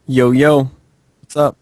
Yo, yo, what's up?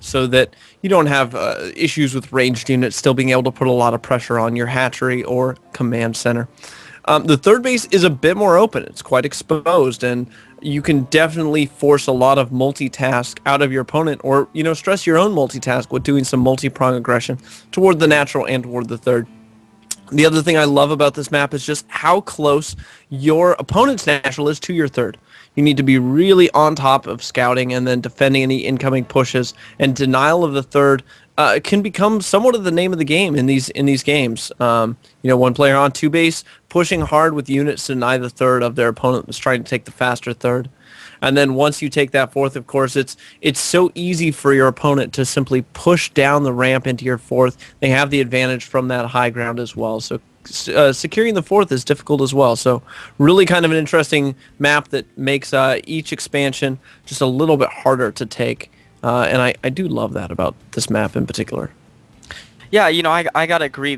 So that you don't have issues with ranged units still being able to put a lot of pressure on your hatchery or command center. The third base is a bit more open. It's quite exposed, and you can definitely force a lot of multitask out of your opponent, or stress your own multitask with doing some multi-prong aggression toward the natural and toward the third. The other thing I love about this map is just how close your opponent's natural is to your third. You need to be really on top of scouting and then defending any incoming pushes. And denial of the third can become somewhat of the name of the game in these games. One player on two base pushing hard with units to deny the third of their opponent was trying to take the faster third. And then once you take that fourth, of course, it's so easy for your opponent to simply push down the ramp into your fourth. They have the advantage from that high ground as well. So securing the fourth is difficult as well. So really kind of an interesting map that makes each expansion just a little bit harder to take. And I do love that about this map in particular. Yeah, I gotta agree.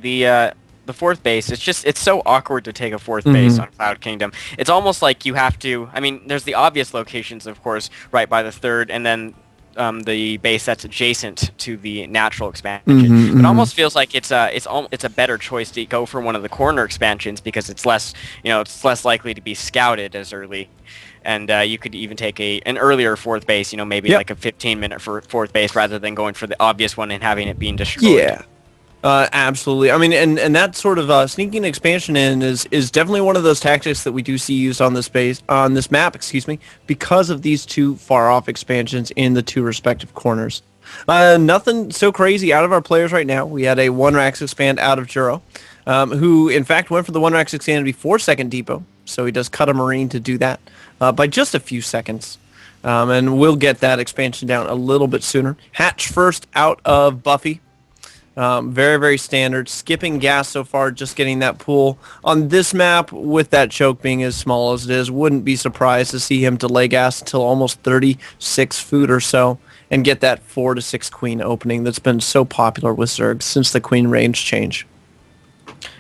The fourth base, it's so awkward to take a fourth base on Cloud Kingdom. It's almost like you have to. I mean, there's the obvious locations, of course, right by the third, and then the base that's adjacent to the natural expansion. But it almost feels like it's a better choice to go for one of the corner expansions because it's less likely to be scouted as early. And you could even take an earlier fourth base, maybe like a 15-minute fourth base rather than going for the obvious one and having it being destroyed. Yeah. Absolutely. I mean, and that sort of sneaking expansion in is definitely one of those tactics that we do see used on this map, because of these two far off expansions in the two respective corners. Nothing so crazy out of our players right now. We had a 1-Rax expand out of Juro, who in fact went for the 1-Rax expand before second depot, so he does cut a Marine to do that by just a few seconds. And we'll get that expansion down a little bit sooner. Hatch first out of Buffy. Very, very standard. Skipping gas so far, just getting that pool. On this map, with that choke being as small as it is, wouldn't be surprised to see him delay gas until almost 36 food or so and get that 4 to 6 queen opening that's been so popular with Zerg since the queen range change.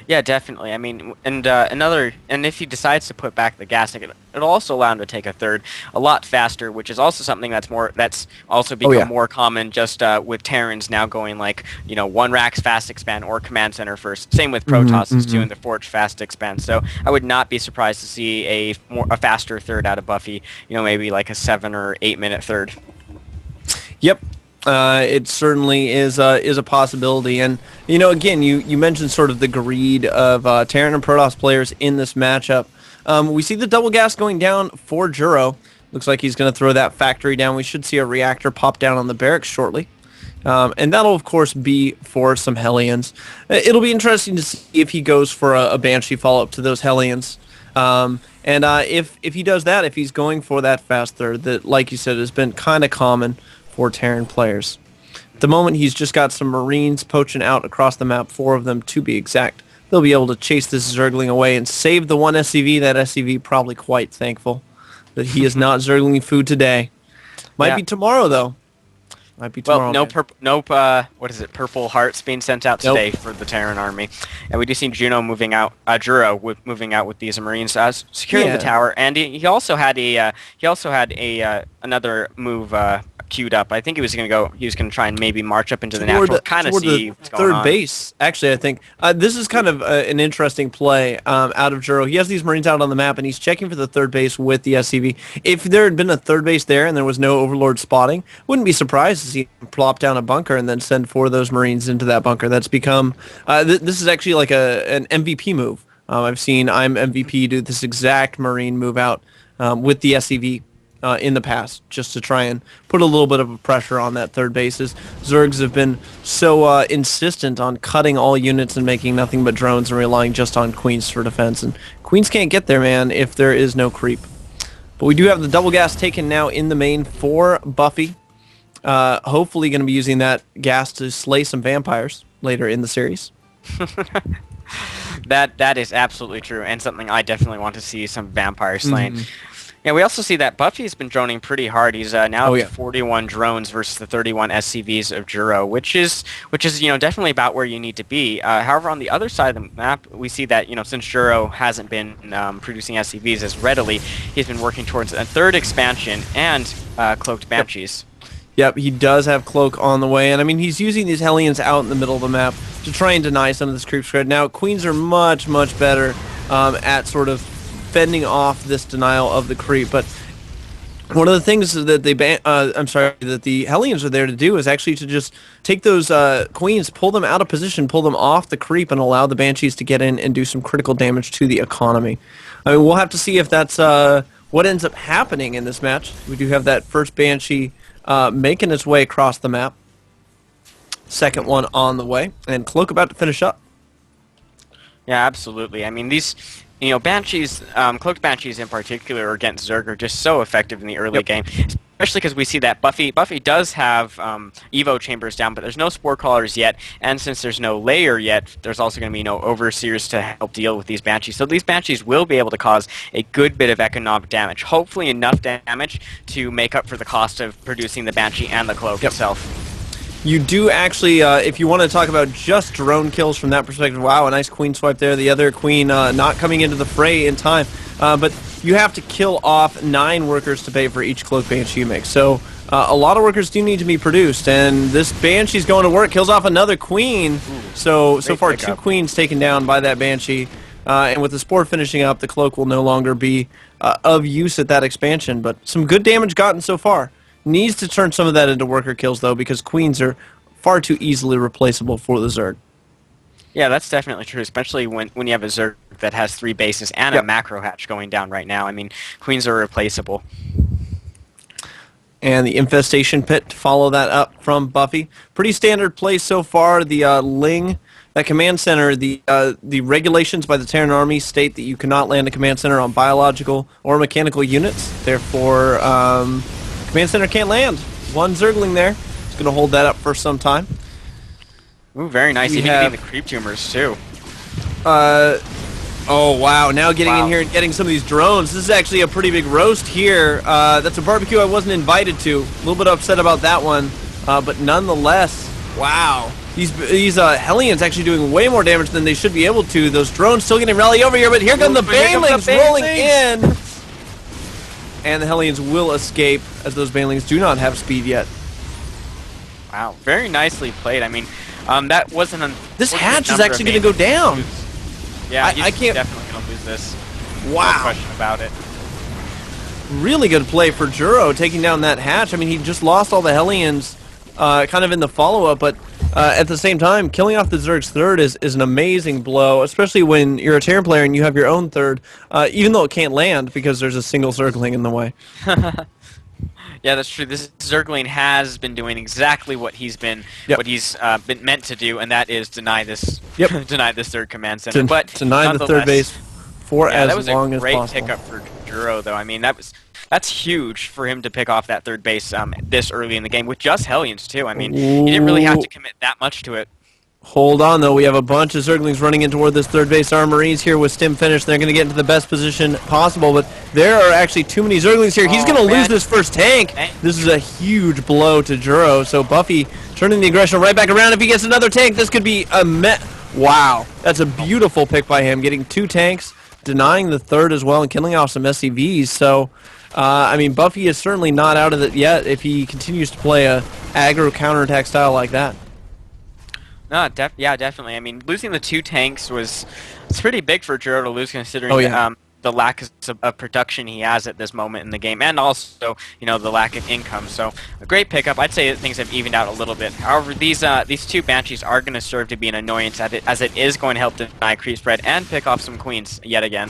Yeah, definitely. I mean, and if he decides to put back the gas, it'll also allow him to take a third a lot faster, which is also something that's also become more common just with Terrans now going like 1-Rax fast expand or command center first. Same with Protosses too in the Forge fast expand. So I would not be surprised to see a faster third out of Buffy. Maybe like a 7 or 8 minute third. Yep. It certainly is a possibility, and again, you mentioned sort of the greed of Terran and Protoss players in this matchup. We see the double gas going down for Juro. Looks like he's going to throw that factory down. We should see a reactor pop down on the barracks shortly, and that'll of course be for some Hellions. It'll be interesting to see if he goes for a Banshee follow-up to those Hellions. And if he does that, if he's going for that fast third, that like you said has been kind of common for Terran players. At the moment, he's just got some Marines poaching out across the map, 4 of them to be exact. They'll be able to chase this Zergling away and save the one SCV. That SCV probably quite thankful that he is not Zergling food today. Might be tomorrow, though. Might be tomorrow. Well, what is it? Purple hearts being sent out today for the Terran army, and we do see Juro moving out with these Marines, securing the tower, and he also had another move queued up. I think he was going to try and maybe march up into the natural, kind of see what's going on. Third base. Actually, I think this is kind of an interesting play out of Juro. He has these Marines out on the map, and he's checking for the third base with the SCV. If there had been a third base there and there was no Overlord spotting, wouldn't be surprised to see him plop down a bunker and then send 4 of those Marines into that bunker. That's become this is actually like an MVP move. I've seen iMPSports do this exact Marine move out with the SCV in the past, just to try and put a little bit of pressure on that third bases. Zergs have been so insistent on cutting all units and making nothing but drones and relying just on queens for defense, and queens can't get there, man, if there is no creep. But we do have the double gas taken now in the main for Buffy. Hopefully going to be using that gas to slay some vampires later in the series. That is absolutely true, and something I definitely want to see some vampires slain. Yeah, we also see that Buffy's been droning pretty hard. He's now at 41 drones versus the 31 SCVs of Juro, which is definitely about where you need to be. However, on the other side of the map, we see that since Juro hasn't been producing SCVs as readily, he's been working towards a third expansion and cloaked Banshees. Yep, he does have Cloak on the way, and I mean, he's using these Hellions out in the middle of the map to try and deny some of this creep spread. Now, Queens are much, much better at sort of fending off this denial of the creep, but one of the things that that the Hellions are there to do is actually to just take those Queens, pull them out of position, pull them off the creep, and allow the Banshees to get in and do some critical damage to the economy. I mean, we'll have to see if that's what ends up happening in this match. We do have that first Banshee making its way across the map. Second one on the way, and Cloak about to finish up. Yeah, absolutely. I mean, these Banshees, cloaked Banshees in particular against Zerg are just so effective in the early Yep. game, especially because we see that Buffy does have Evo chambers down, but there's no Spore Crawlers yet, and since there's no layer yet, there's also going to be no Overseers to help deal with these Banshees. So these Banshees will be able to cause a good bit of economic damage, hopefully enough damage to make up for the cost of producing the Banshee and the Cloak itself. You do actually, if you want to talk about just drone kills from that perspective, wow, a nice queen swipe there. The other queen not coming into the fray in time. But you have to kill off 9 workers to pay for each Cloak Banshee you make. So a lot of workers do need to be produced. And this Banshee's going to work, kills off another queen. So far, 2 queens taken down by that Banshee. And with the Spore finishing up, the Cloak will no longer be of use at that expansion. But some good damage gotten so far. Needs to turn some of that into worker kills, though, because queens are far too easily replaceable for the Zerg. Yeah, that's definitely true, especially when you have a Zerg that has 3 bases and a macro hatch going down right now. I mean, queens are replaceable. And the Infestation Pit to follow that up from Buffy. Pretty standard play so far. The Ling, that command center, the regulations by the Terran Army state that you cannot land a command center on biological or mechanical units. Therefore, command center can't land. 1 Zergling there. It's going to hold that up for some time. Ooh, very nice. Even getting the creep tumors, too. Oh, wow. Now getting in here and getting some of these drones. This is actually a pretty big roast here. That's a barbecue I wasn't invited to. A little bit upset about that one. But nonetheless, wow. These Hellions actually doing way more damage than they should be able to. Those drones still getting rally over here, but here come the Banelings rolling in. And the Hellions will escape, as those Banelings do not have speed yet. Wow, very nicely played. I mean, that wasn't this hatch is actually going to go down. Yeah, I can't. Definitely going to lose this. Wow. No question about it. Really good play for Juro taking down that hatch. I mean, he just lost all the Hellions kind of in the follow-up, but at the same time, killing off the Zerg's third is an amazing blow, especially when you're a Terran player and you have your own third, even though it can't land because there's a single Zergling in the way. Yeah, that's true. This Zergling has been doing exactly what he's been been meant to do, and that is deny this deny this third command center. But deny the third base for as long as possible. That was a great pickup for Juro, though. I mean, that's huge for him to pick off that third base this early in the game with just Hellions too. I mean, he didn't really have to commit that much to it. Hold on, though. We have a bunch of Zerglings running in toward this third base. Our Marines here with Stim finish. They're going to get into the best position possible, but there are actually too many Zerglings here. He's going to lose this first tank. This is a huge blow to Juro. So Buffy turning the aggression right back around. If he gets another tank, this could be a wow. That's a beautiful pick by him, getting 2 tanks, denying the third as well, and killing off some SCVs. So, I mean, Buffy is certainly not out of it yet if he continues to play a aggro counterattack style like that. No, yeah, definitely. I mean, losing the 2 tanks it's pretty big for Juro to lose, considering the lack of production he has at this moment in the game, and also the lack of income. So a great pickup. I'd say that things have evened out a little bit. However, these 2 Banshees are going to serve to be an annoyance as it is going to help deny creep spread and pick off some queens yet again.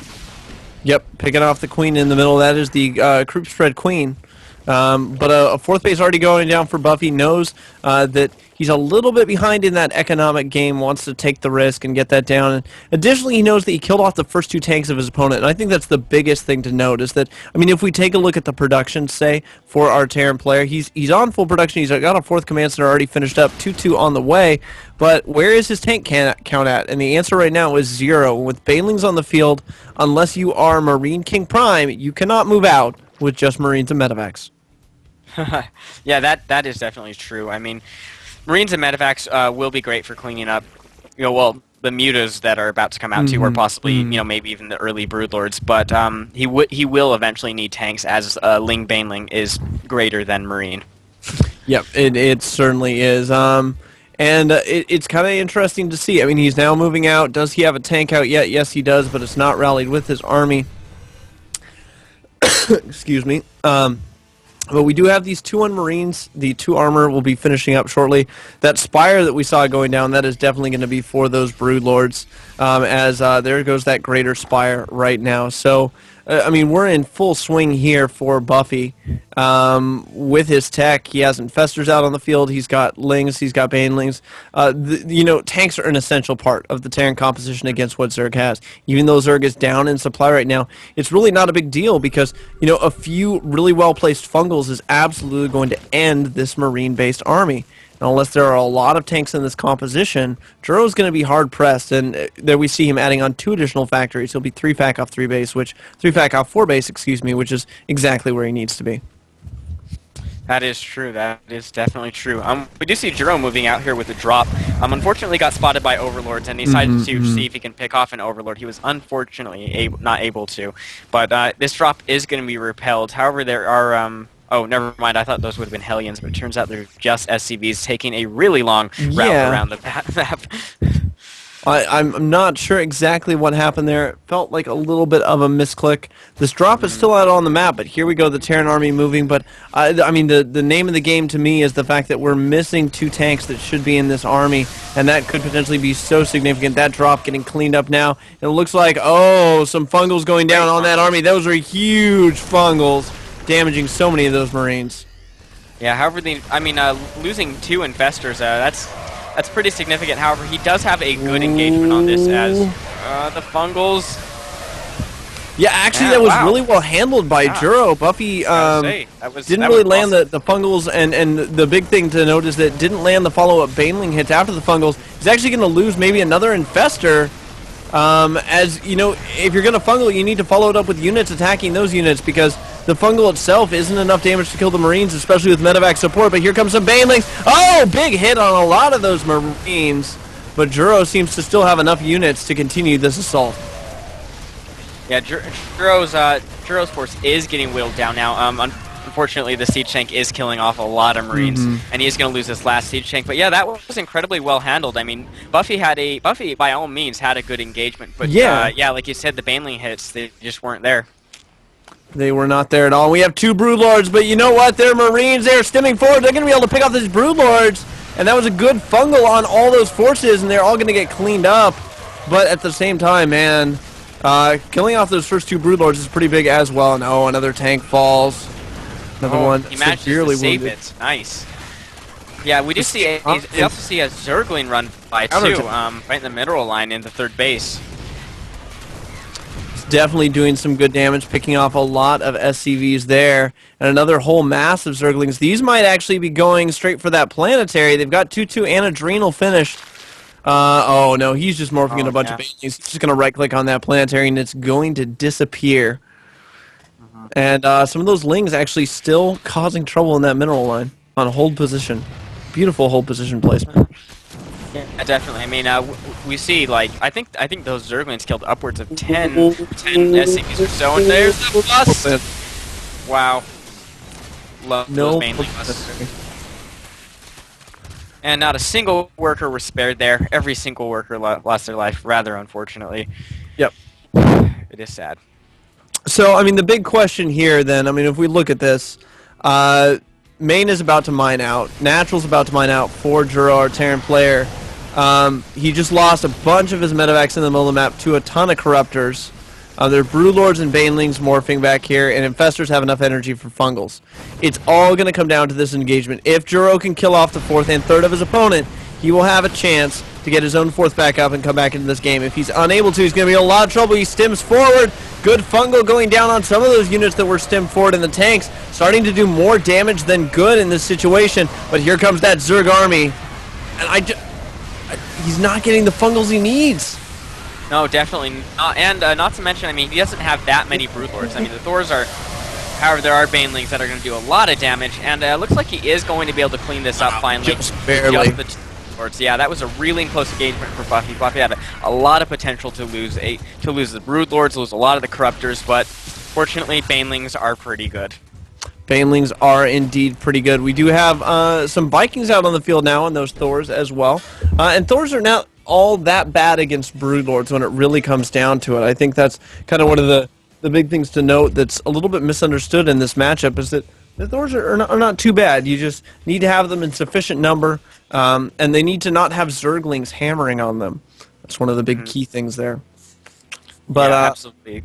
Yep, picking off the queen in the middle. That is the creep spread queen. But a 4th base already going down for Buffy. Knows that he's a little bit behind in that economic game, wants to take the risk and get that down. And additionally, he knows that he killed off the first 2 tanks of his opponent, and I think that's the biggest thing to note is that, I mean, if we take a look at the production, say, for our Terran player, he's on full production. He's got a 4th command center already finished up, 2-2 on the way, but where is his tank count at? And the answer right now is 0. With Banelings on the field, unless you are Marine King Prime, you cannot move out with just Marines and Medivacs. Yeah, that is definitely true. I mean, Marines and Medivacs will be great for cleaning up, the mutas that are about to come out too, or possibly, maybe even the early Broodlords. But he will eventually need tanks, as Ling Baneling is greater than Marine. Yep, it certainly is. And it's kind of interesting to see. I mean, he's now moving out. Does he have a tank out yet? Yes, he does, but it's not rallied with his army. Excuse me. But we do have these 2 on Marines. The 2 armor will be finishing up shortly. That Spire that we saw going down, that is definitely going to be for those Broodlords, as there goes that Greater Spire right now. So I mean, we're in full swing here for Buffy. With his tech, he has Infestors out on the field. He's got Lings. He's got Banelings. Tanks are an essential part of the Terran composition against what Zerg has. Even though Zerg is down in supply right now, it's really not a big deal because, a few really well-placed fungals is absolutely going to end this Marine-based army. And unless there are a lot of tanks in this composition, Juro's going to be hard-pressed, and there we see him adding on 2 additional factories. He'll be 3 fac off 3 base, 3 fac off 4 base, which is exactly where he needs to be. That is true. That is definitely true. We do see Juro moving out here with a drop. Unfortunately got spotted by Overlords and decided to see if he can pick off an Overlord. He was unfortunately not able to. But this drop is going to be repelled. However, there are... oh, never mind. I thought those would have been Hellions, but it turns out they're just SCVs taking a really long route around the map. I'm not sure exactly what happened there. It felt like a little bit of a misclick. This drop is still out on the map, but here we go, the Terran army moving. But, I mean, the name of the game to me is the fact that we're missing 2 tanks that should be in this army, and that could potentially be so significant. That drop getting cleaned up now. It looks like, some fungals going down on that army. Those are huge fungals, damaging so many of those Marines. Yeah, however, losing 2 Infestors, that's pretty significant. However, he does have a good engagement on this as the fungals. Yeah, actually, that was really well handled by Juro. Buffy didn't really land the fungals, and the big thing to note is that didn't land the follow-up Baneling hits after the fungals. He's actually going to lose maybe another Infestor. As you know, if you're going to fungal, you need to follow it up with units attacking those units because the fungal itself isn't enough damage to kill the Marines, especially with medevac support. But here comes some Banelings. Oh, big hit on a lot of those Marines. But Juro seems to still have enough units to continue this assault. Yeah, Juro's force is getting whittled down now. Unfortunately, the siege tank is killing off a lot of Marines, and he's going to lose this last siege tank. But yeah, that was incredibly well handled. I mean, Buffy by all means had a good engagement, but yeah, like you said, the Baneling hits, they just weren't there. They were not there at all. We have 2 Broodlords, but you know what? They're Marines. They're stemming forward. They're going to be able to pick off these Broodlords, and that was a good fungal on all those forces, and they're all going to get cleaned up. But at the same time, man, killing off those first 2 Broodlords is pretty big as well. And another tank falls. Another one he managed to save it. Nice. Yeah, we do see we also see a Zergling run by too, right in the middle line in the 3rd base. It's definitely doing some good damage, picking off a lot of SCVs there, and another whole mass of Zerglings. These might actually be going straight for that planetary. They've got 2-2 and Adrenal finished. Oh no, he's just morphing in a bunch of Banelings. He's just going to right-click on that planetary, and it's going to disappear. And some of those Lings actually still causing trouble in that mineral line on a hold position. Beautiful hold position placement. Yeah, definitely. I mean, we see, like, I think those Zerglings killed upwards of 10 SCVs or so, and there's the bust! Wow. Love those mainly busts. And not a single worker was spared there. Every single worker lost their life, rather unfortunately. Yep. It is sad. So, I mean, the big question here, then, I mean, if we look at this, Main is about to mine out. Natural's about to mine out for Juro, our Terran player. He just lost a bunch of his medevacs in the middle of the map to a ton of Corruptors. There are Broodlords and Banelings morphing back here, and Infestors have enough energy for Fungals. It's all going to come down to this engagement. If Juro can kill off the 4th and 3rd of his opponent, he will have a chance to get his own 4th back up and come back into this game. If he's unable to, he's going to be in a lot of trouble. He stems forward. Good fungal going down on some of those units that were stemmed forward in the tanks. Starting to do more damage than good in this situation. But here comes that Zerg army. And he's not getting the fungals he needs. No, definitely not. And not to mention, I mean, he doesn't have that many Broodlords. I mean, the Thors are... However, there are Banelings that are going to do a lot of damage. And it looks like he is going to be able to clean this up finally. Just barely. Yeah, that was a really close engagement for Buffy. Buffy had a lot of potential to lose the Broodlords, lose a lot of the Corruptors, but fortunately, Banelings are pretty good. Banelings are indeed pretty good. We do have some Vikings out on the field now, and those Thors as well. And Thors are not all that bad against Broodlords when it really comes down to it. I think that's kind of one of the big things to note that's a little bit misunderstood in this matchup is that the Thors are not too bad. You just need to have them in sufficient number, and they need to not have Zerglings hammering on them. That's one of the big key things there. But yeah, absolutely.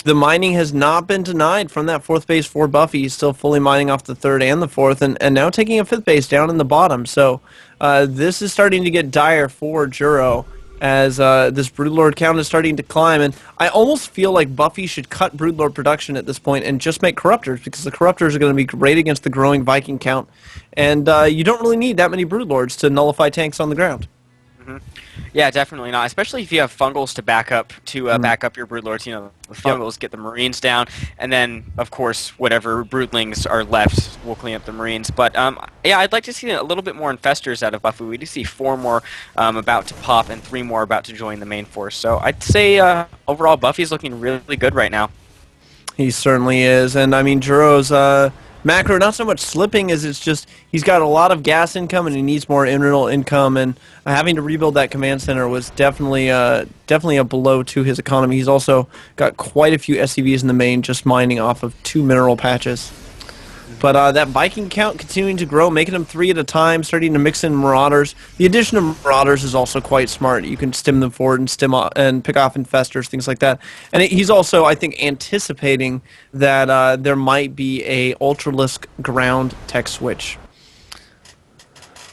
The mining has not been denied from that fourth base for Buffy. He's still fully mining off the third and the fourth, and now taking a fifth base down in the bottom. So this is starting to get dire for Juro as this Broodlord count is starting to climb. And I almost feel like Buffy should cut Broodlord production at this point and just make Corruptors, because the Corruptors are going to be great against the growing Viking count. And you don't really need that many Broodlords to nullify tanks on the ground. Yeah, definitely not. Especially if you have Fungals to back up back up your Broodlords. You know, the Fungals get the Marines down, and then of course whatever Broodlings are left will clean up the Marines. But yeah, I'd like to see a little bit more Infestors out of Buffy. We do see 4 more about to pop and 3 more about to join the main force. So I'd say overall Buffy's looking really good right now. He certainly is, and I mean Juro's macro not so much slipping as it's just he's got a lot of gas income and he needs more internal income, and having to rebuild that command center was definitely a blow to his economy. He's also got quite a few SCVs in the main, just mining off of 2 mineral patches. But that Viking count continuing to grow, making them 3 at a time, starting to mix in Marauders. The addition of Marauders is also quite smart. You can stim them forward and and pick off Infestors, things like that. And he's also, I think, anticipating that there might be a Ultralisk ground tech switch.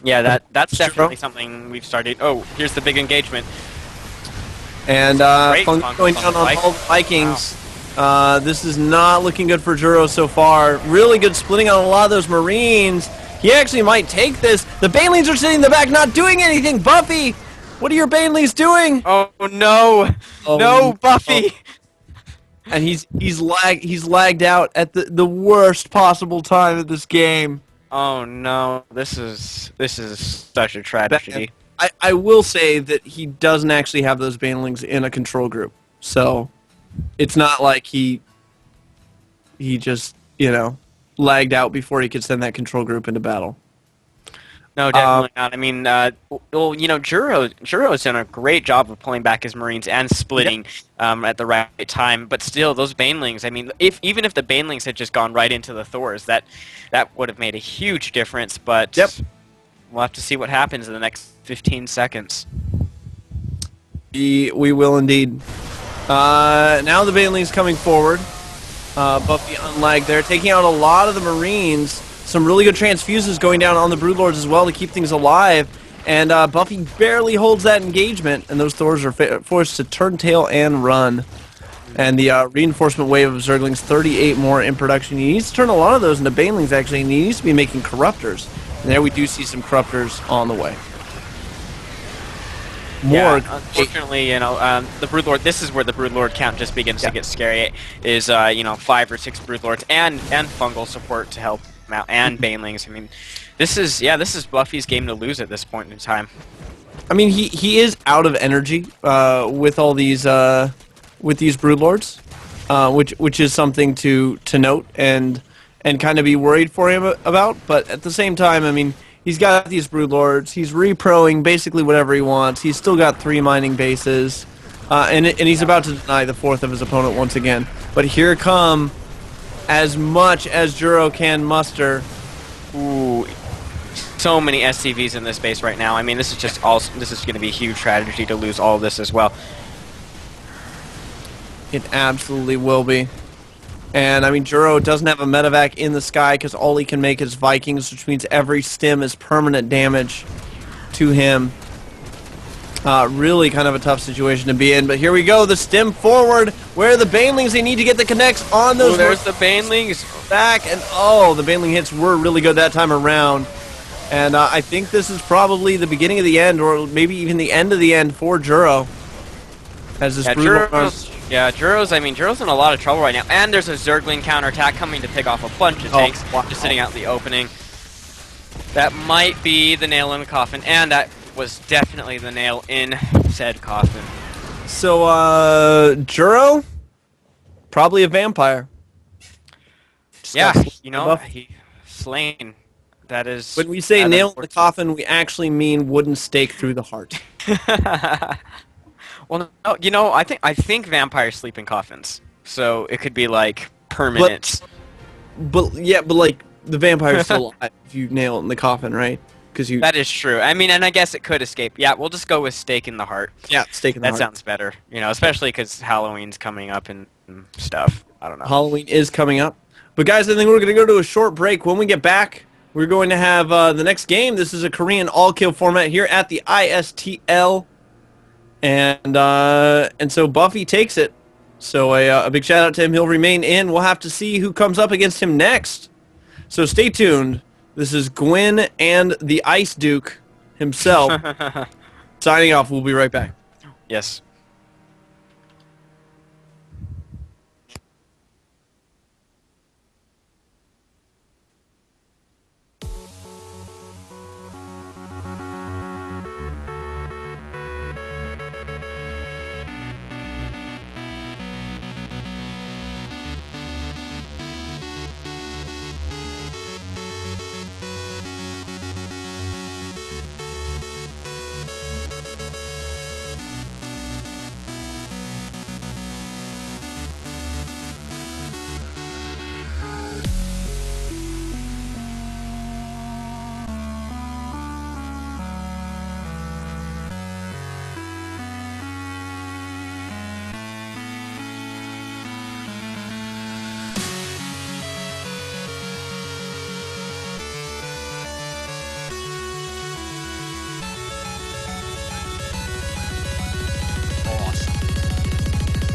Yeah, that's definitely something we've started. Oh, here's the big engagement. And going down on all the Vikings. Wow. This is not looking good for Juro so far. Really good splitting on a lot of those Marines. He actually might take this. The Banelings are sitting in the back not doing anything. Buffy, what are your Banelings doing? Oh no. Oh, no, Buffy. Oh. And he's lagged out at the worst possible time of this game. Oh no. This is such a tragedy. I will say that he doesn't actually have those Banelings in a control group. So it's not like he just, lagged out before he could send that control group into battle. No, definitely not. I mean, Juro's done a great job of pulling back his Marines and splitting at the right time. But still, those Banelings, I mean, even if the Banelings had just gone right into the Thors, that would have made a huge difference. But we'll have to see what happens in the next 15 seconds. We will indeed. Now the Banelings coming forward. Buffy unlagged there, taking out a lot of the Marines. Some really good transfuses going down on the Broodlords as well to keep things alive. And Buffy barely holds that engagement, and those Thors are forced to turn tail and run. And the reinforcement wave of Zerglings, 38 more in production. He needs to turn a lot of those into Banelings, actually, and he needs to be making Corruptors. And there we do see some Corruptors on the way. Unfortunately, the Broodlord. This is where the Broodlord count just begins to get scary. Is 5 or 6 Broodlords and Fungal support to help him out, and Banelings. I mean, this is Buffy's game to lose at this point in time. I mean, he is out of energy with all these Broodlords, which is something to note and kind of be worried for him about. But at the same time, I mean, he's got these Broodlords. He's reproing basically whatever he wants. He's still got 3 mining bases. And he's about to deny the 4th of his opponent once again. But here come as much as Juro can muster. Ooh, so many SCVs in this base right now. I mean, this is going to be a huge tragedy to lose all of this as well. It absolutely will be. And, I mean, Juro doesn't have a medevac in the sky because all he can make is Vikings, which means every stim is permanent damage to him. Really kind of a tough situation to be in. But here we go, the stim forward. Where are the Banelings? They need to get the connects on those. Ooh, there's the Banelings. Back, and the Baneling hits were really good that time around. And I think this is probably the beginning of the end, or maybe even the end of the end for Juro. As this Juro's in a lot of trouble right now. And there's a Zergling counterattack coming to pick off a bunch of tanks just sitting out the opening. That might be the nail in the coffin, and that was definitely the nail in said coffin. So, Juro? Probably a vampire. He slain. That is... When we say nail in the coffin, we actually mean wooden stake through the heart. Well, no, I think vampires sleep in coffins, so it could be like permanent. But like the vampire's still alive if you nail it in the coffin, right? because you. That is true. I mean, and I guess it could escape. Yeah, we'll just go with Stake in the Heart. Yeah, stake in the That heart. sounds better. Especially because Halloween's coming up and stuff. I don't know. Halloween is coming up. But guys, I think we're going to go to a short break. When we get back, we're going to have the next game. This is a Korean all-kill format here at the ISTL. And so Buffy takes it. So a big shout out to him. He'll remain in. We'll have to see who comes up against him next. So stay tuned. This is Gwen and the Ice Duke himself signing off. We'll be right back. Yes.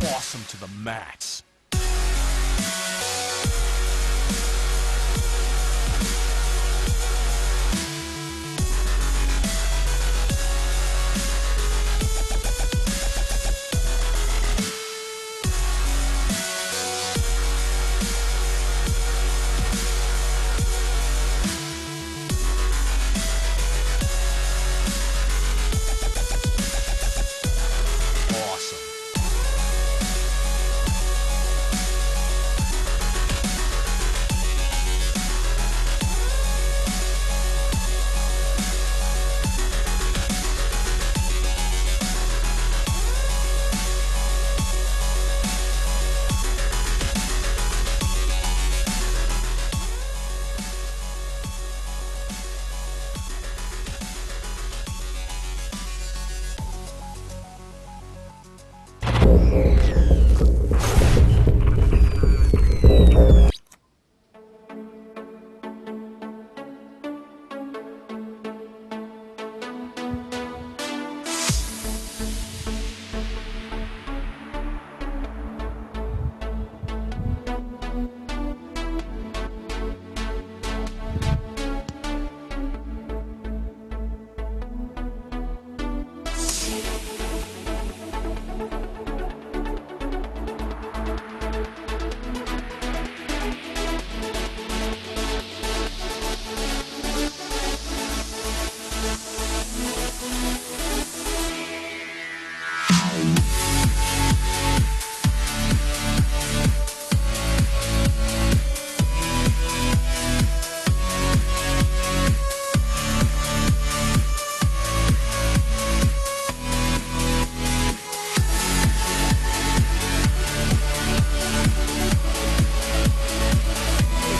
Awesome to the max.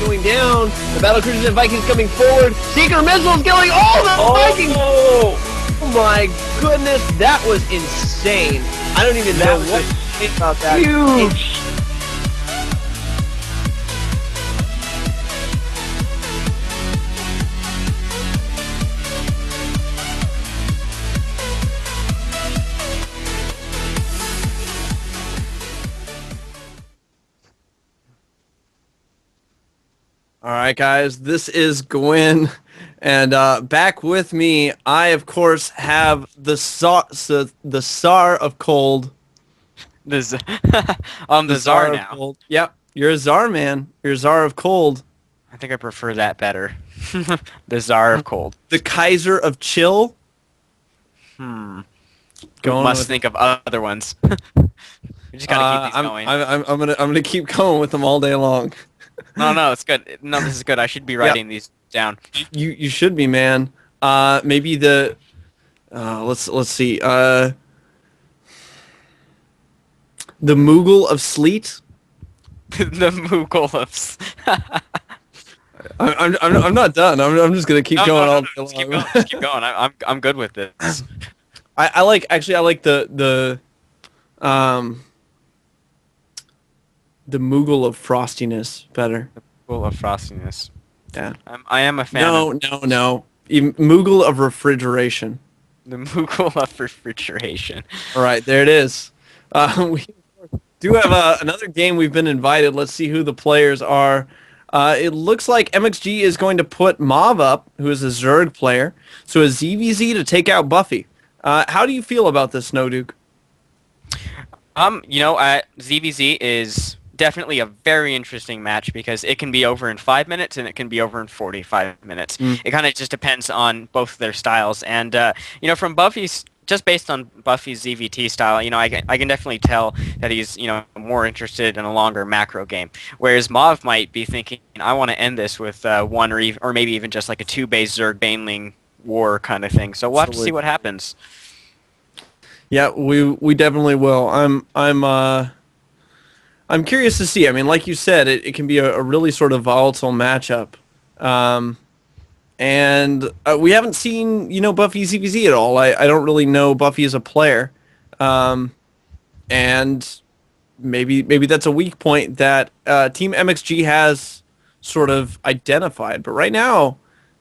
Going down. The battle cruisers and Vikings coming forward. Seeker missiles going. Oh, the Vikings! Oh my goodness, that was insane. I don't even know what to think about that. Huge. All right, guys, this is Gwen, and back with me, I of course have the Tsar of Cold. I'm the Czar now. Cold. Yep, you're a Tsar, man. You're a Tsar of Cold. I think I prefer that better. The Czar of Cold. The Kaiser of Chill. Going Must think of other ones. We just gotta keep these going. I'm gonna keep going with them all day long. No, it's good. No, this is good. I should be writing these down. You should be, man. Maybe the let's see. The Moogle of Sleet. The Moogle of I'm not done. I'm just gonna keep No, no, going no, all no. day Just keep long. going. Just keep going. I'm good with this. I like um the Moogle of frostiness better. Full of frostiness. Yeah. I am a fan of No. Even Moogle of refrigeration. the Moogle of refrigeration. All right, there it is. We do have another game we've been invited. Let's see who the players are. It looks like MxG is going to put Mav up, who is a Zerg player. So a ZVZ to take out Buffy. How do you feel about this, No Duke? ZVZ is definitely a very interesting match because it can be over in 5 minutes and it can be over in 45 minutes. Mm. It kind of just depends on both their styles. And, from Buffy's, just based on Buffy's ZVT style, I can definitely tell that he's, more interested in a longer macro game. Whereas Mav might be thinking, I want to end this with one or maybe even just like a two-base Zerg Baneling war kind of thing. So we'll have to see what happens. Yeah, we definitely will. I'm curious to see. I mean, like you said, it can be a really sort of volatile matchup. And we haven't seen, Buffy ZVZ at all. I don't really know Buffy as a player. And maybe that's a weak point that Team MxG has sort of identified. But right now,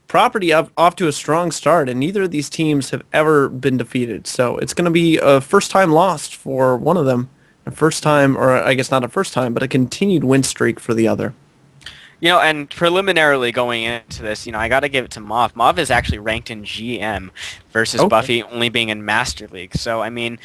Property off to a strong start, and neither of these teams have ever been defeated. So it's going to be a first-time loss for one of them. A first time, or I guess not a first time, but a continued win streak for the other. And preliminarily going into this, I got to give it to Mauve. Mauve is actually ranked in GM versus Okay. Buffy only being in Master League. So, I mean,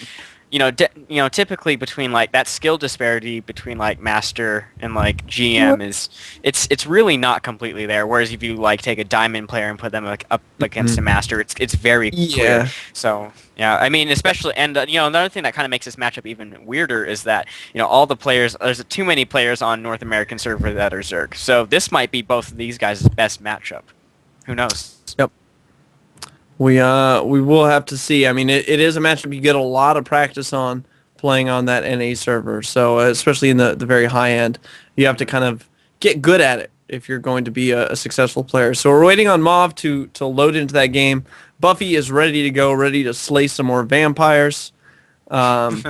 typically between like that skill disparity between like Master and like GM is it's really not completely there. Whereas if you like take a Diamond player and put them like up against a Master, it's very clear. So yeah, I mean, especially and another thing that kind of makes this matchup even weirder is that all the players there's too many players on North American server that are Zerg. So this might be both of these guys' best matchup. Who knows? Yep. We will have to see. I mean, it is a matchup you get a lot of practice on playing on that NA server. So especially in the very high end, you have to kind of get good at it if you're going to be a successful player. So we're waiting on Mauve to load into that game. Buffy is ready to go, ready to slay some more vampires. And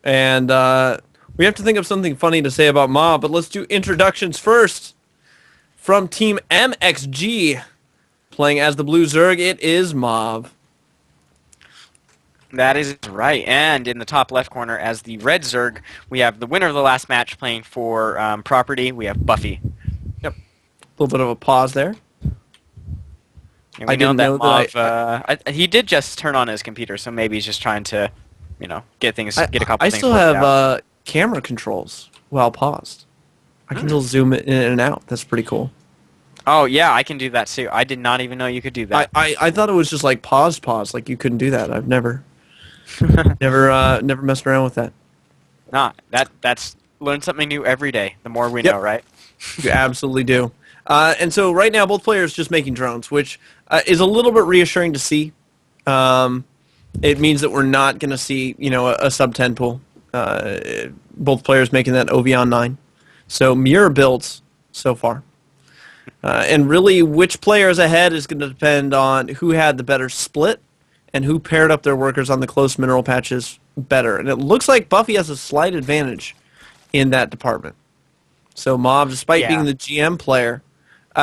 we have to think of something funny to say about Mauve, but let's do introductions first. From Team MxG. Playing as the Blue Zerg, it is Mauve. That is right. And in the top left corner, as the Red Zerg, we have the winner of the last match playing for Property. We have Buffy. Yep. A little bit of a pause there. And we know that Mauve, he did just turn on his computer, so maybe he's just trying to, get a couple I things still worked have out. camera controls while paused. I can just zoom it in and out. That's pretty cool. Oh, yeah, I can do that too. I did not even know you could do that. I thought it was just like pause, like you couldn't do that. I've never messed around with that. Nah, that's learn something new every day. The more we know, right? You absolutely do. And so right now, both players just making drones, which is a little bit reassuring to see. It means that we're not going to see, a sub-10 pool. Both players making that OV on 9. So mirror builds so far. And really, which player is ahead is going to depend on who had the better split and who paired up their workers on the close mineral patches better. And it looks like Buffy has a slight advantage in that department. So Mauve, despite being the GM player,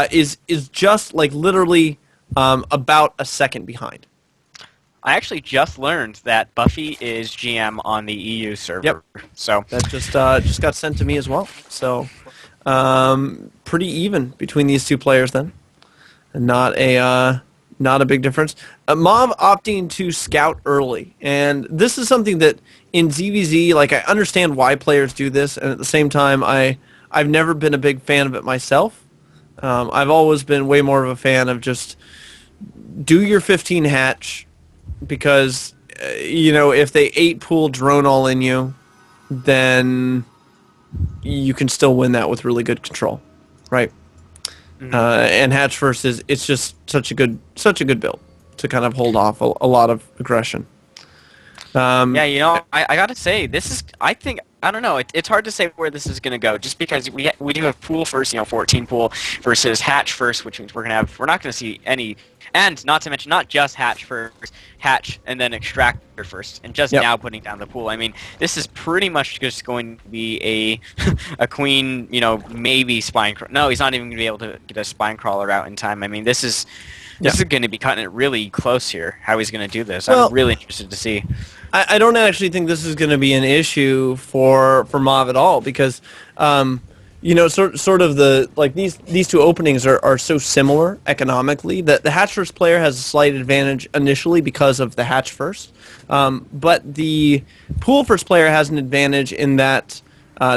is just like literally about a second behind. I actually just learned that Buffy is GM on the EU server. Yep. So that just got sent to me as well. So pretty even between these two players then. And not a big difference. Mauve opting to scout early. And this is something that in ZVZ, like I understand why players do this, and at the same time I've never been a big fan of it myself. I've always been way more of a fan of just do your 15 hatch, because if they 8 pool drone all in you, then you can still win that with really good control, right? Mm-hmm. And hatch first it's just such a good build to kind of hold off a lot of aggression. I gotta say, I think I don't know. It's hard to say where this is going to go, just because we do have pool first, 14 pool versus hatch first, which means we're not going to see any, and not to mention not just hatch first, hatch and then extractor first, and just Yep. now putting down the pool. I mean, this is pretty much just going to be a a queen, maybe spine. No, he's not even going to be able to get a spine crawler out in time. I mean, this is going to be cutting it really close here. How he's going to do this? Well, I'm really interested to see. I don't actually think this is going to be an issue for Mauve at all because, sort of these two openings are so similar economically that the hatch first player has a slight advantage initially because of the hatch first, but the pool first player has an advantage in that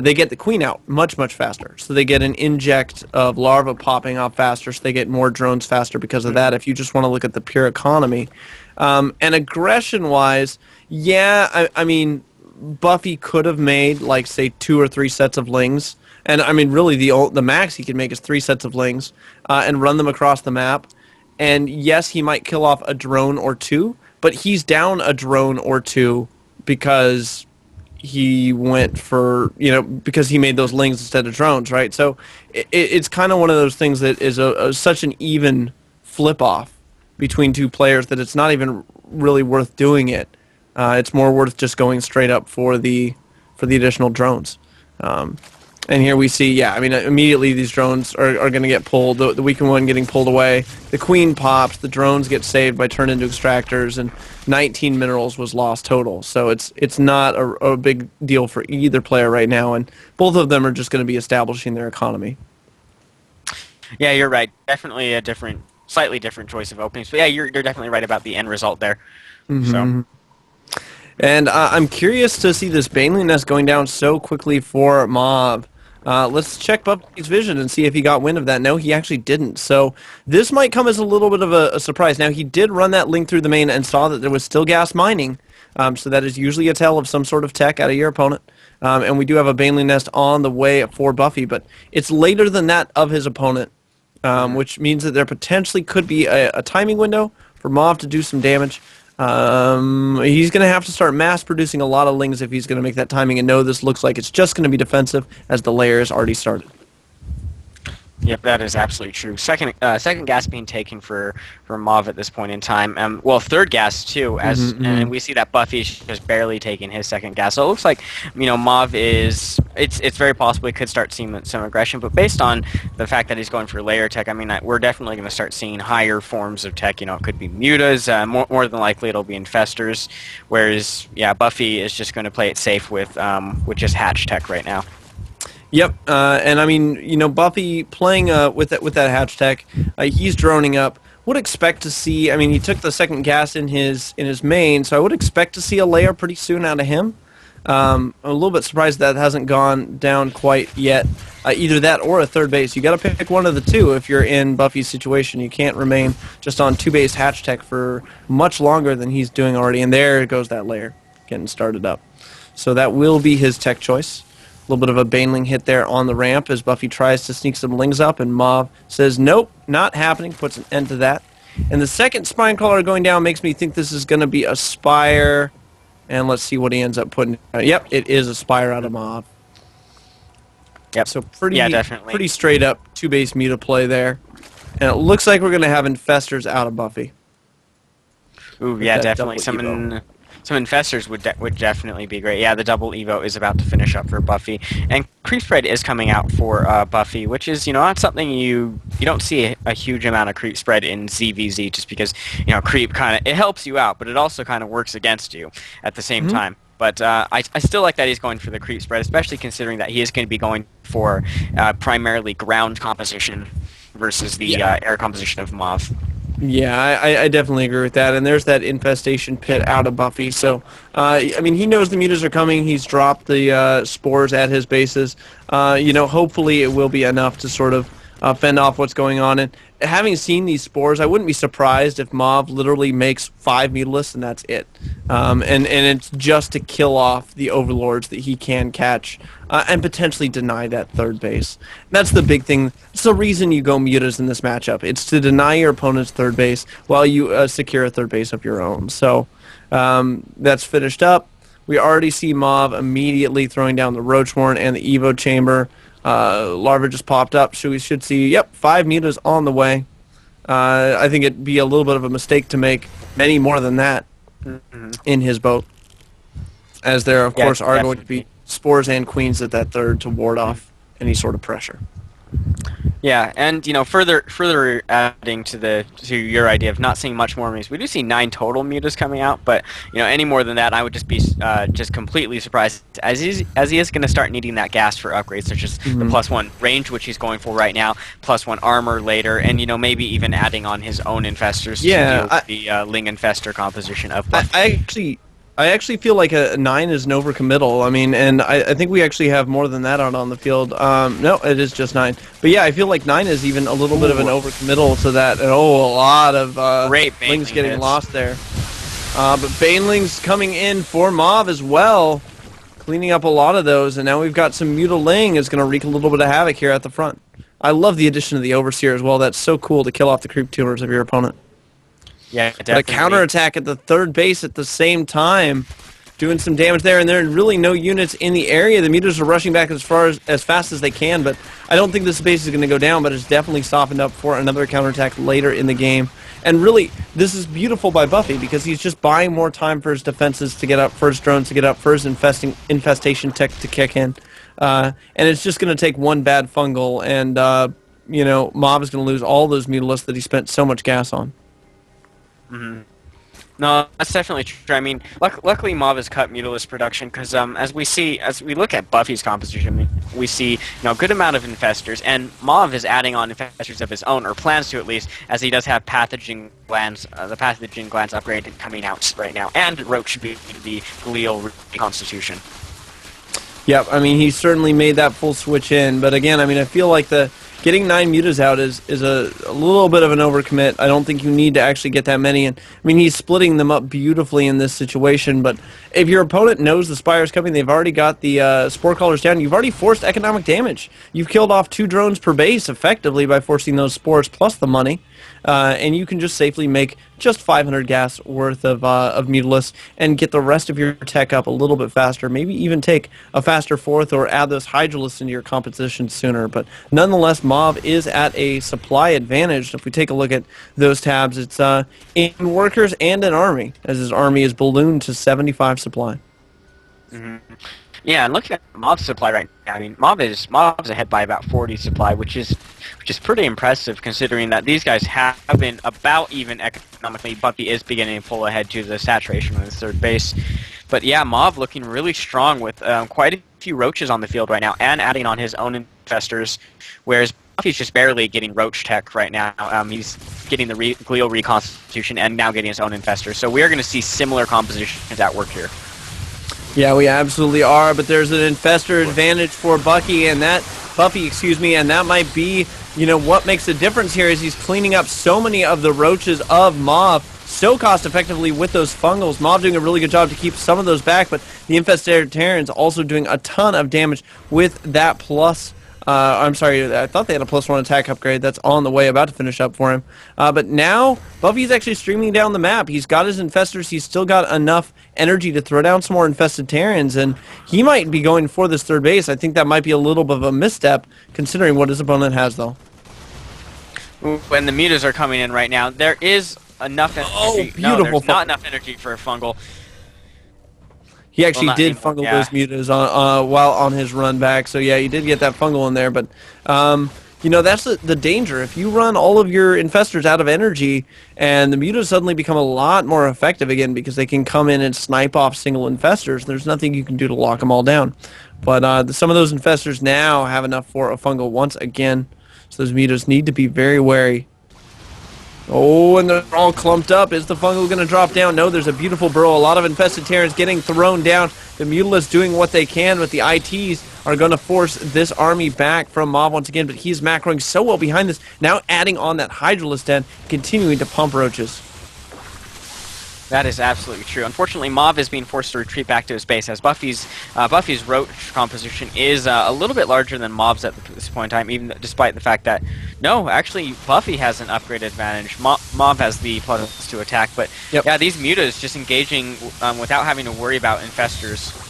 they get the queen out much faster, so they get an inject of larva popping off faster, so they get more drones faster because of that. If you just want to look at the pure economy, and aggression wise. Yeah, I mean, Buffy could have made, like, say, 2 or 3 sets of lings. And, I mean, really, the max he could make is 3 sets of lings and run them across the map. And, yes, he might kill off a drone or 2, but he's down a drone or 2 because he went for, because he made those lings instead of drones, right? So it's kind of one of those things that is such an even flip-off between two players that it's not even really worth doing it. It's more worth just going straight up for the additional drones. And here we see, yeah, I mean, immediately these drones are going to get pulled. The weakened one getting pulled away. The queen pops. The drones get saved by turned into extractors, and 19 minerals was lost total. So it's not a big deal for either player right now, and both of them are just going to be establishing their economy. Yeah, you're right. Definitely a slightly different choice of openings. But yeah, you're definitely right about the end result there. Mm-hmm. So. And I'm curious to see this Baneling Nest going down so quickly for Mauve. Let's check Buffy's vision and see if he got wind of that. No, he actually didn't. So this might come as a little bit of a surprise. Now, he did run that link through the main and saw that there was still gas mining. So that is usually a tell of some sort of tech out of your opponent. And we do have a Baneling Nest on the way for Buffy, but it's later than that of his opponent, which means that there potentially could be a timing window for Mauve to do some damage. He's going to have to start mass producing a lot of lings if he's going to make that timing, and no, this looks like it's just going to be defensive as the layer is already started. Yep, that is absolutely true. Second gas being taken for Mauve at this point in time. Well, third gas too, and we see that Buffy's just barely taking his second gas. So it looks like Mauve is. It's very possible he could start seeing some aggression, but based on the fact that he's going for layer tech, I mean, we're definitely going to start seeing higher forms of tech. It could be mutas. More than likely, it'll be infestors. Whereas, yeah, Buffy is just going to play it safe with just hatch tech right now. Yep, and I mean, Buffy playing with that hatch tech, he's droning up. Would expect to see. I mean, he took the second gas in his main, so I would expect to see a layer pretty soon out of him. I'm a little bit surprised that hasn't gone down quite yet. Either that or a third base. You got to pick one of the two if you're in Buffy's situation. You can't remain just on 2-base hatch tech for much longer than he's doing already. And there goes that layer getting started up. So that will be his tech choice. A little bit of a Baneling hit there on the ramp as Buffy tries to sneak some lings up, and Mauve says, nope, not happening, puts an end to that. And the second spine crawler going down makes me think this is going to be a Spire, and let's see what he ends up putting. Yep, it is a Spire out of Mauve. Yep. So definitely. Pretty straight up 2-base muta play there. And it looks like we're going to have infestors out of Buffy. Ooh, yeah, definitely. Some infestors would definitely be great. Yeah, the double Evo is about to finish up for Buffy, and creep spread is coming out for Buffy, which is not something you don't see a huge amount of creep spread in ZVZ, just because creep it helps you out, but it also kind of works against you at the same time. But I still like that he's going for the creep spread, especially considering that he is going to be going for primarily ground composition versus the air composition of Mauve. Yeah, I definitely agree with that. And there's that infestation pit out of Buffy. So, I mean, he knows the mutas are coming. He's dropped the spores at his bases. Hopefully it will be enough to sort of fend off what's going on. And having seen these spores, I wouldn't be surprised if Mauve literally makes 5 mutalisks and that's it. And it's just to kill off the overlords that he can catch and potentially deny that third base. That's the big thing. It's the reason you go mutas in this matchup. It's to deny your opponent's third base while you secure a third base of your own. So that's finished up. We already see Mauve immediately throwing down the Roach Horn and the Evo Chamber. Larva just popped up, so we should see, yep, 5 mutas on the way. I think it'd be a little bit of a mistake to make many more than that in his boat, as there, of course, are going to be spores and queens at that third to ward off any sort of pressure. Yeah, and further adding to your idea of not seeing much more mutas, we do see 9 total mutas coming out, but any more than that, I would just be just completely surprised, as he is going to start needing that gas for upgrades, such as the +1 range, which he's going for right now, +1 armor later, and maybe even adding on his own infestors to deal with the Ling infestor composition of Buffy. I actually feel like a 9 is an overcommittal. I mean, and I think we actually have more than that out on the field. No, it is just 9. But yeah, I feel like 9 is even a little bit of an overcommittal to that. And a lot of Lings getting lost there. But Banelings coming in for Mauve as well, cleaning up a lot of those. And now we've got some Mutaling is going to wreak a little bit of havoc here at the front. I love the addition of the Overseer as well. That's so cool to kill off the creep tumors of your opponent. Yeah, definitely. But a counterattack at the third base at the same time, doing some damage there, and there are really no units in the area. The mutas are rushing back as fast as they can, but I don't think this base is going to go down, but it's definitely softened up for another counterattack later in the game. And really, this is beautiful by Buffy, because he's just buying more time for his defenses to get up, for his drones to get up, for his infestation tech to kick in. And it's just going to take one bad fungal, and Mauve is going to lose all those mutalisks that he spent so much gas on. No, that's definitely true. I mean, luckily Mauve has cut Mutalisk production, because as we look at Buffy's composition, we see a good amount of infestors, and Mauve is adding on infestors of his own, or plans to at least, as he does have pathogen glands, the pathogen glands upgrade coming out right now, and Roach should be the glial reconstitution. Yep, I mean, he certainly made that full switch in, but again, I mean, I feel like getting 9 mutas out is a little bit of an overcommit. I don't think you need to actually get that many. And I mean, he's splitting them up beautifully in this situation. But if your opponent knows the Spire's coming, they've already got the Spore Callers down, you've already forced economic damage. You've killed off 2 drones per base effectively by forcing those spores plus the money. And you can just safely make just 500 gas worth of Mutalisks and get the rest of your tech up a little bit faster. Maybe even take a faster 4th or add those Hydralisks into your composition sooner. But nonetheless, Mauve is at a supply advantage. If we take a look at those tabs, it's in workers and in army, as his army is ballooned to 75 supply. Yeah, and looking at Mauve's supply right now, I mean, Mauve's ahead by about 40 supply, which is pretty impressive, considering that these guys have been about even economically. Buffy is beginning to pull ahead to the saturation on the third base. But yeah, Mauve looking really strong with quite a few roaches on the field right now, and adding on his own infestors, whereas Buffy's just barely getting roach tech right now. He's getting the glial reconstitution and now getting his own infestors. So we are going to see similar compositions at work here. Yeah, we absolutely are, but there's an infestor advantage for Buffy, and that might be, what makes a difference here is he's cleaning up so many of the roaches of Mauve so cost effectively with those fungals. Mauve doing a really good job to keep some of those back, but the infestation also doing a ton of damage with that plus. I'm sorry, I thought they had a +1 attack upgrade. That's on the way, about to finish up for him. But now, Buffy's actually streaming down the map. He's got his infestors. He's still got enough energy to throw down some more infested Terrans, and he might be going for this third base. I think that might be a little bit of a misstep, considering what his opponent has, though. When the mutas are coming in right now, there is enough energy. Oh, beautiful. No, there's not enough energy for a fungal. He actually did fungal those mutas while on his run back. So yeah, he did get that fungal in there. But that's the danger. If you run all of your infestors out of energy, and the mutas suddenly become a lot more effective again because they can come in and snipe off single infestors. There's nothing you can do to lock them all down. But some of those infestors now have enough for a fungal once again. So those mutas need to be very wary. Oh, and they're all clumped up. Is the fungal going to drop down? No, there's a beautiful burrow. A lot of infested Terrans getting thrown down. The Mutalisks doing what they can, but the ITs are going to force this army back from Mauve once again, but he's macroing so well behind this. Now adding on that Hydralisk den, continuing to pump roaches. That is absolutely true. Unfortunately, Mauve is being forced to retreat back to his base as Buffy's roach composition is a little bit larger than Mauve's at this point in time, even despite the fact that no, actually Buffy has an upgrade advantage. Mauve has the +2 attack, but Yep. yeah, these mutas just engaging without having to worry about infestors.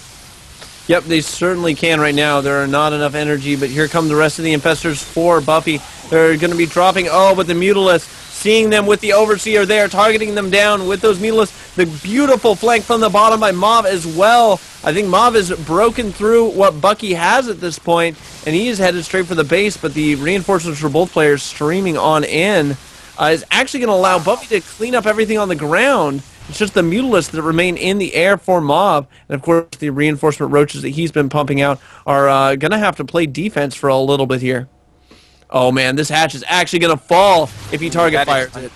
Yep, they certainly can right now. There are not enough energy, but here come the rest of the infestors for Buffy. They're going to be dropping. Oh, but the Mutalisk, seeing them with the Overseer there, targeting them down with those Mutalisks. The beautiful flank from the bottom by Mauve as well. I think Mauve has broken through what Bucky has at this point, and he is headed straight for the base, but the reinforcements for both players streaming on in is actually going to allow Buffy to clean up everything on the ground. It's just the Mutalisks that remain in the air for Mauve. And, of course, the reinforcement roaches that he's been pumping out are going to have to play defense for a little bit here. Oh, man, this hatch is actually going to fall if he target fires it.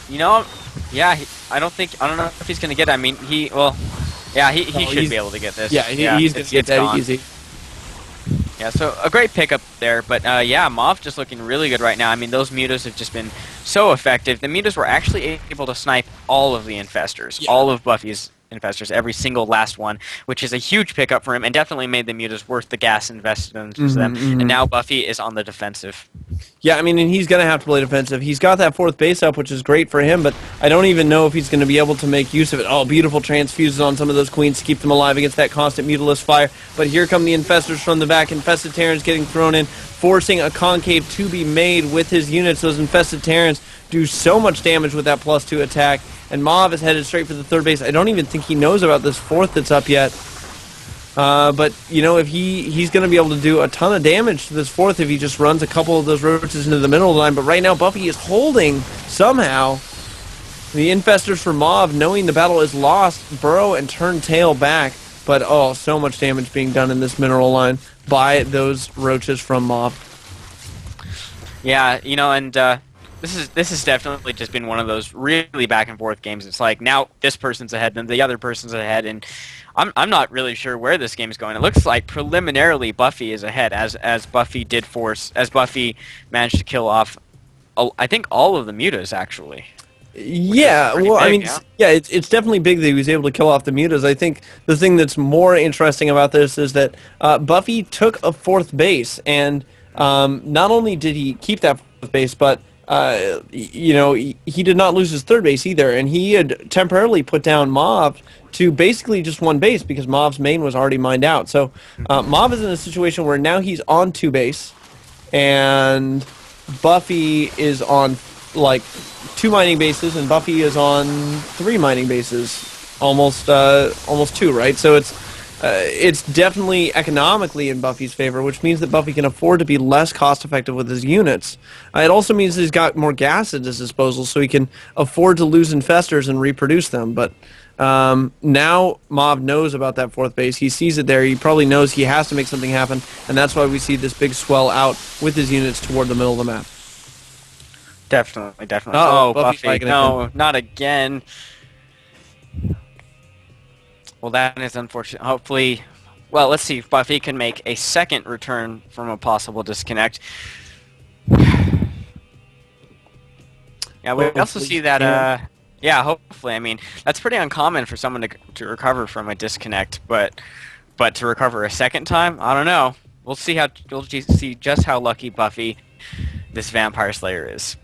You know, yeah, I don't know if he's going to get it. I mean, he should be able to get this. Yeah, he's going to get that easy. Yeah, so a great pickup there, but yeah, Mauve just looking really good right now. I mean, those mutas have just been so effective. The mutas were actually able to snipe all of the infestors, all of Buffy's infestors, every single last one, which is a huge pickup for him and definitely made the mutas worth the gas invested into them. And now Buffy is on the defensive. Yeah, I mean, and he's going to have to play defensive. He's got that 4th base up, which is great for him, but I don't even know if he's going to be able to make use of it. Oh, beautiful transfuses on some of those queens to keep them alive against that constant Mutalisk fire. But here come the infestors from the back. Infested Terrans getting thrown in, forcing a concave to be made with his units. Those infested Terrans do so much damage with that +2 attack, and Mauve is headed straight for the 3rd base. I don't even think he knows about this 4th that's up yet. But, you know, if he's going to be able to do a ton of damage to this 4th if he just runs a couple of those roaches into the middle of the line. But right now, Buffy is holding, somehow, the infestors for Mauve, knowing the battle is lost, burrow and turn tail back. But, oh, so much damage being done in this mineral line by those roaches from Mauve. Yeah, you know, and this has definitely just been one of those really back and forth games. It's like now this person's ahead, then the other person's ahead, and I'm not really sure where this game is going. It looks like preliminarily Buffy is ahead, as Buffy managed to kill off, I think, all of the mutas actually. Yeah, well, big, I mean, yeah, it's definitely big that he was able to kill off the mutas. I think the thing that's more interesting about this is that Buffy took a 4th base, and not only did he keep that 4th base, but you know, he did not lose his 3rd base either, and he had temporarily put down Mauve to basically just 1 base because Mauve's main was already mined out. So Mauve is in a situation where now he's on 2 base, and Buffy is on like 2 mining bases, and Buffy is on 3 mining bases, almost 2, right? So it's definitely economically in Buffy's favor, which means that Buffy can afford to be less cost-effective with his units. It also means that he's got more gas at his disposal, so he can afford to lose infestors and reproduce them. But now Mauve knows about that 4th base. He sees it there. He probably knows he has to make something happen, and that's why we see this big swell out with his units toward the middle of the map. Definitely. Oh, Buffy, no, not again. Well, that is unfortunate. Hopefully, well, let's see if Buffy can make a second return from a possible disconnect. Yeah, we also see that, yeah, hopefully. I mean, that's pretty uncommon for someone to recover from a disconnect, but to recover a second time, I don't know. We'll see just how lucky Buffy, this Vampire Slayer, is.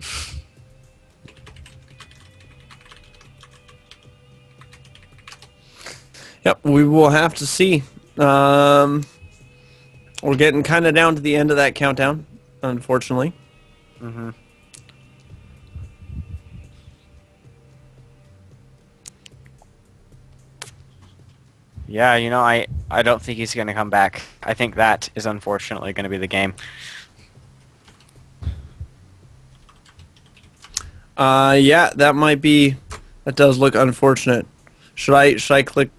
Yep, we will have to see. We're getting kind of down to the end of that countdown, unfortunately. Mm-hmm. Yeah, you know, I don't think he's going to come back. I think that is unfortunately going to be the game. Yeah, that does look unfortunate. Should I click?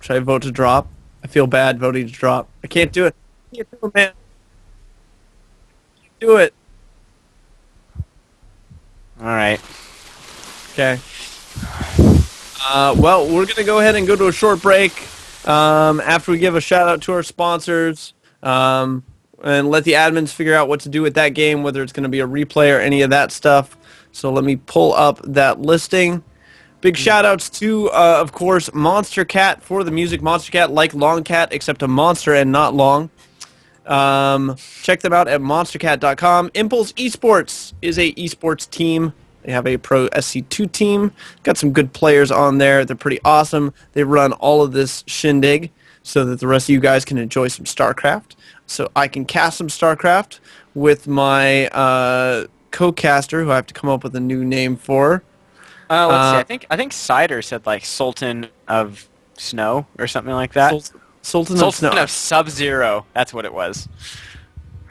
Should I vote to drop? I feel bad voting to drop. I can't do it. I can't do it, man. I can't do it. All right. Okay. Well, we're going to go ahead and go to a short break after we give a shout-out to our sponsors and let the admins figure out what to do with that game, whether it's going to be a replay or any of that stuff. So let me pull up that listing. Big shout outs to, of course, Monster Cat for the music. Monster Cat, like Long Cat, except a monster and not long. Check them out at monstercat.com. Impulse Esports is a esports team. They have a pro SC2 team. Got some good players on there. They're pretty awesome. They run all of this shindig so that the rest of you guys can enjoy some StarCraft. So I can cast some StarCraft with my co-caster, who I have to come up with a new name for. Let's see. Uh, I think Cider said like Sultan of Snow or something like that. Sultan of Sultan Snow. of Sub-Zero. That's what it was.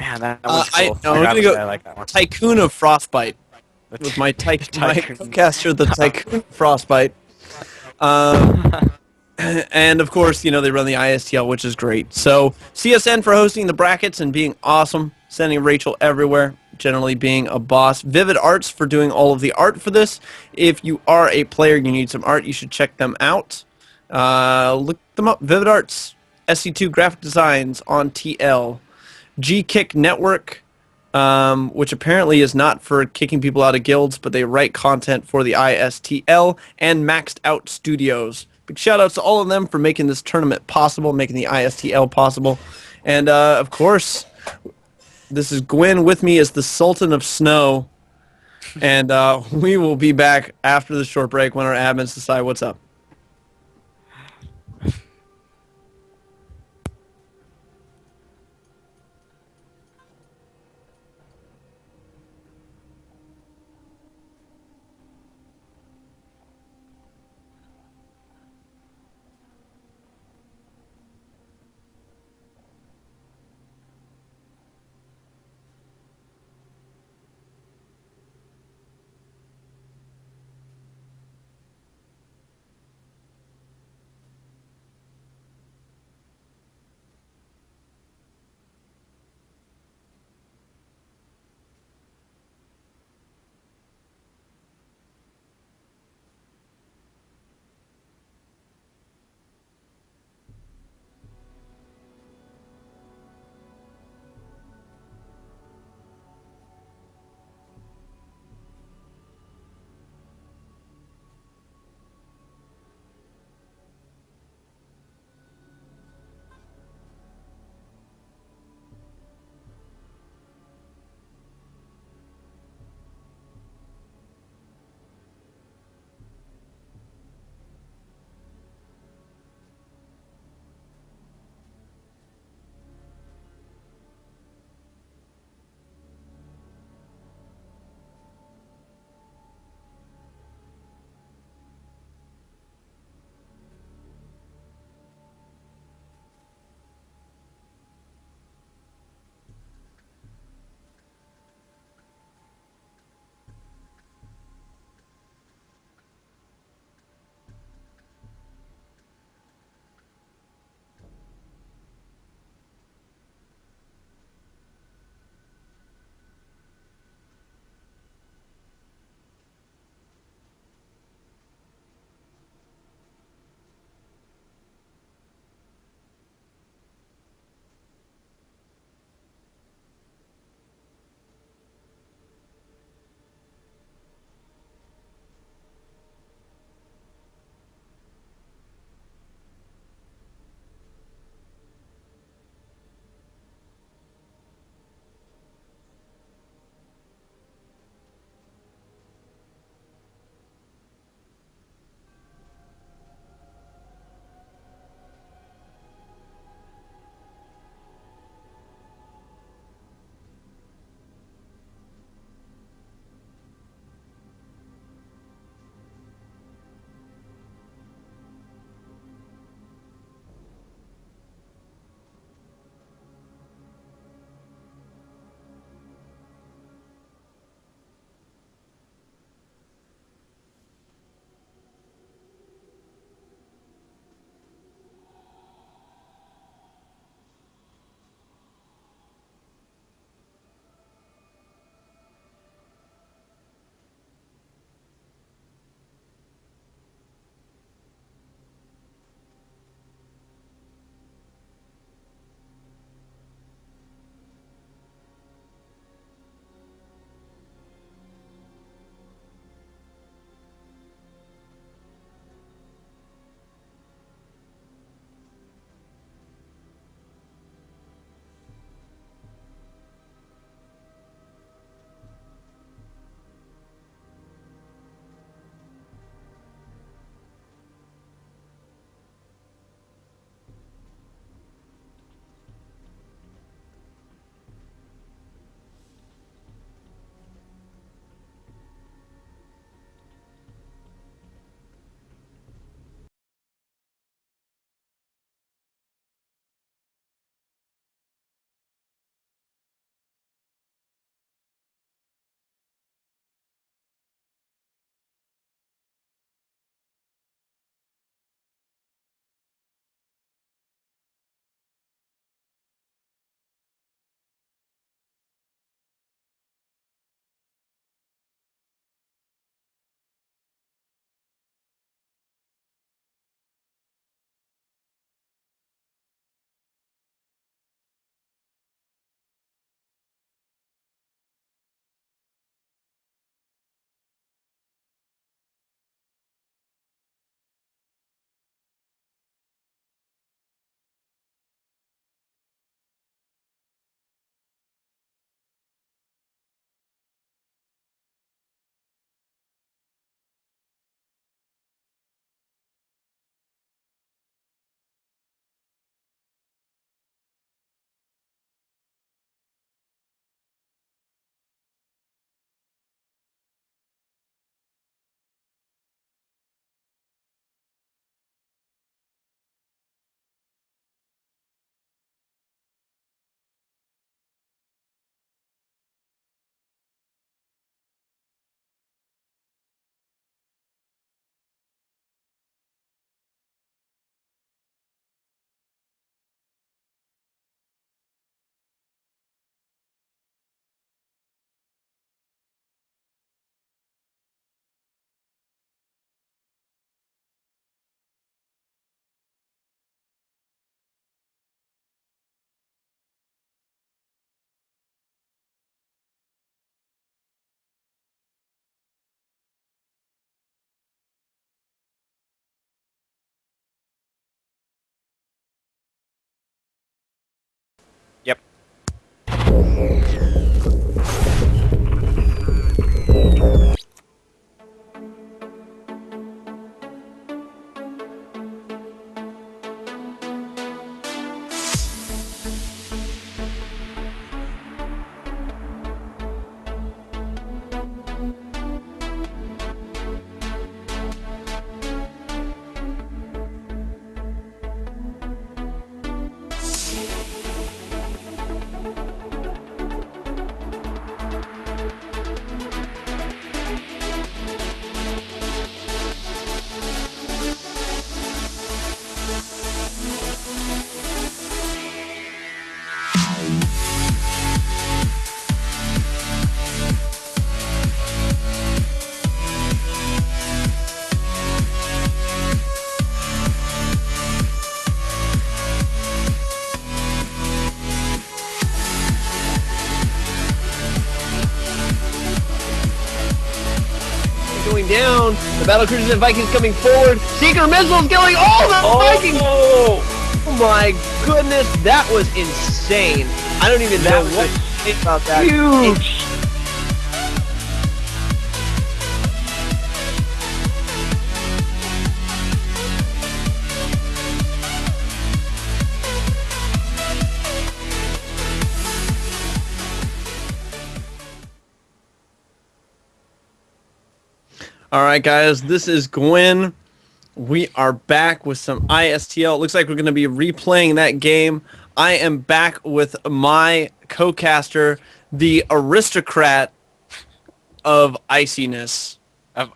Man, that was I cool. no, I I'm gotta gonna say, go I like that one. Tycoon of Frostbite with my The my Tycoon. co-caster, the Tycoon of Frostbite. Um, and of course, they run the ISTL, which is great. So CSN for hosting the brackets and being awesome, sending Rachel everywhere, generally being a boss. Vivid Arts for doing all of the art for this. If you are a player, you need some art, you should check them out. Look them up. Vivid Arts, SC2 Graphic Designs on TL. G-Kick Network, which apparently is not for kicking people out of guilds, but they write content for the ISTL, and Maxed Out Studios. Big shout outs to all of them for making this tournament possible, making the ISTL possible. And of course, this is Gwen. With me is the Sultan of Snow. And we will be back after the short break when our admins decide what's up. Going down, the battle cruisers and Vikings coming forward. Seeker missiles going. Oh, the Vikings! Oh my goodness, that was insane. I don't even know what to think about that. Huge. All right, guys, this is Gwen. We are back with some ISTL. It looks like we're going to be replaying that game. I am back with my co-caster, the aristocrat of iciness. Man,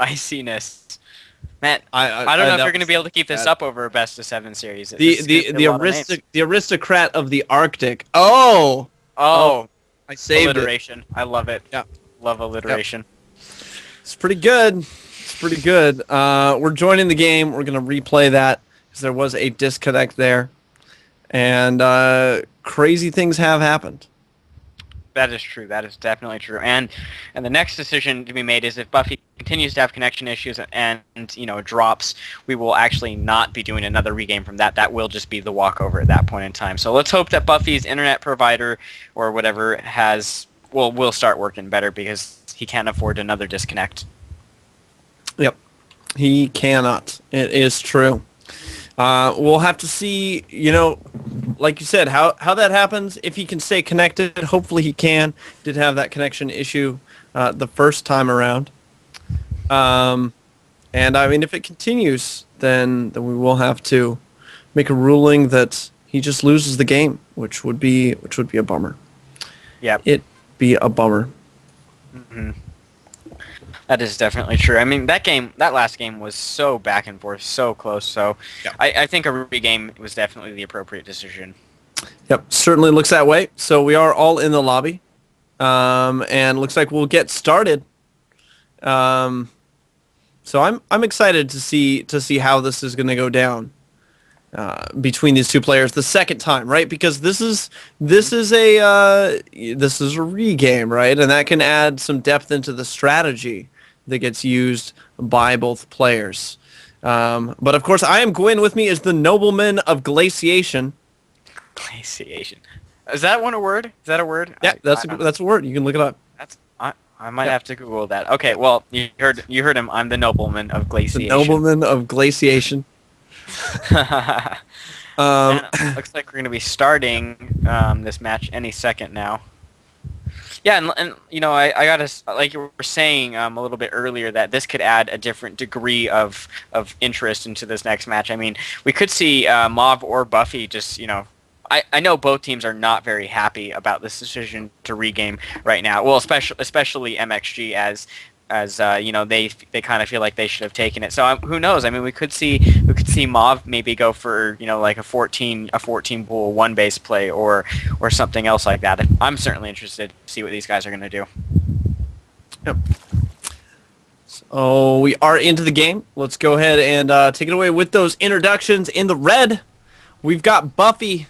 I don't know if you're going to be able to keep this up over a best of 7 series. The aristocrat of the Arctic. Oh, I saved alliteration. I love it. Yeah, love alliteration. Yep. It's pretty good. We're joining the game. We're going to replay that because there was a disconnect there. And crazy things have happened. That is true. That is definitely true. And the next decision to be made is if Buffy continues to have connection issues and drops, we will actually not be doing another regame from that. That will just be the walkover at that point in time. So let's hope that Buffy's internet provider or whatever will start working better because he can't afford another disconnect. Yep, he cannot. It is true. We'll have to see, like you said, how that happens. If he can stay connected, hopefully he can. Did have that connection issue the first time around. And I mean, if it continues, then we will have to make a ruling that he just loses the game, which would be a bummer. Yeah, it'd be a bummer. Mm-hmm. That is definitely true. I mean, that last game was so back and forth, so close. So yep. I think a regame was definitely the appropriate decision. Yep, certainly looks that way. So we are all in the lobby, and looks like we'll get started. So I'm excited to see how this is going to go down between these two players the second time, right? Because this is a regame, right? And that can add some depth into the strategy that gets used by both players. But of course, I am Gwyn. With me is the nobleman of glaciation. Glaciation. Is that one a word? Is that a word? Yeah, that's a word. You can look it up. I might have to Google that. Okay, well, you heard him. I'm the nobleman of glaciation. The nobleman of glaciation. Looks like we're going to be starting this match any second now. Yeah, and I gotta, like you were saying a little bit earlier, that this could add a different degree of interest into this next match. I mean, we could see Mauve or Buffy just, I know both teams are not very happy about this decision to regame right now. Well, especially MxG as they kind of feel like they should have taken it. So who knows? I mean, we could see Mauve maybe go for like a 14 bull one base play or something else like that. I'm certainly interested to see what these guys are going to do. Yep. So we are into the game. Let's go ahead and take it away with those introductions. In the red, we've got Buffy,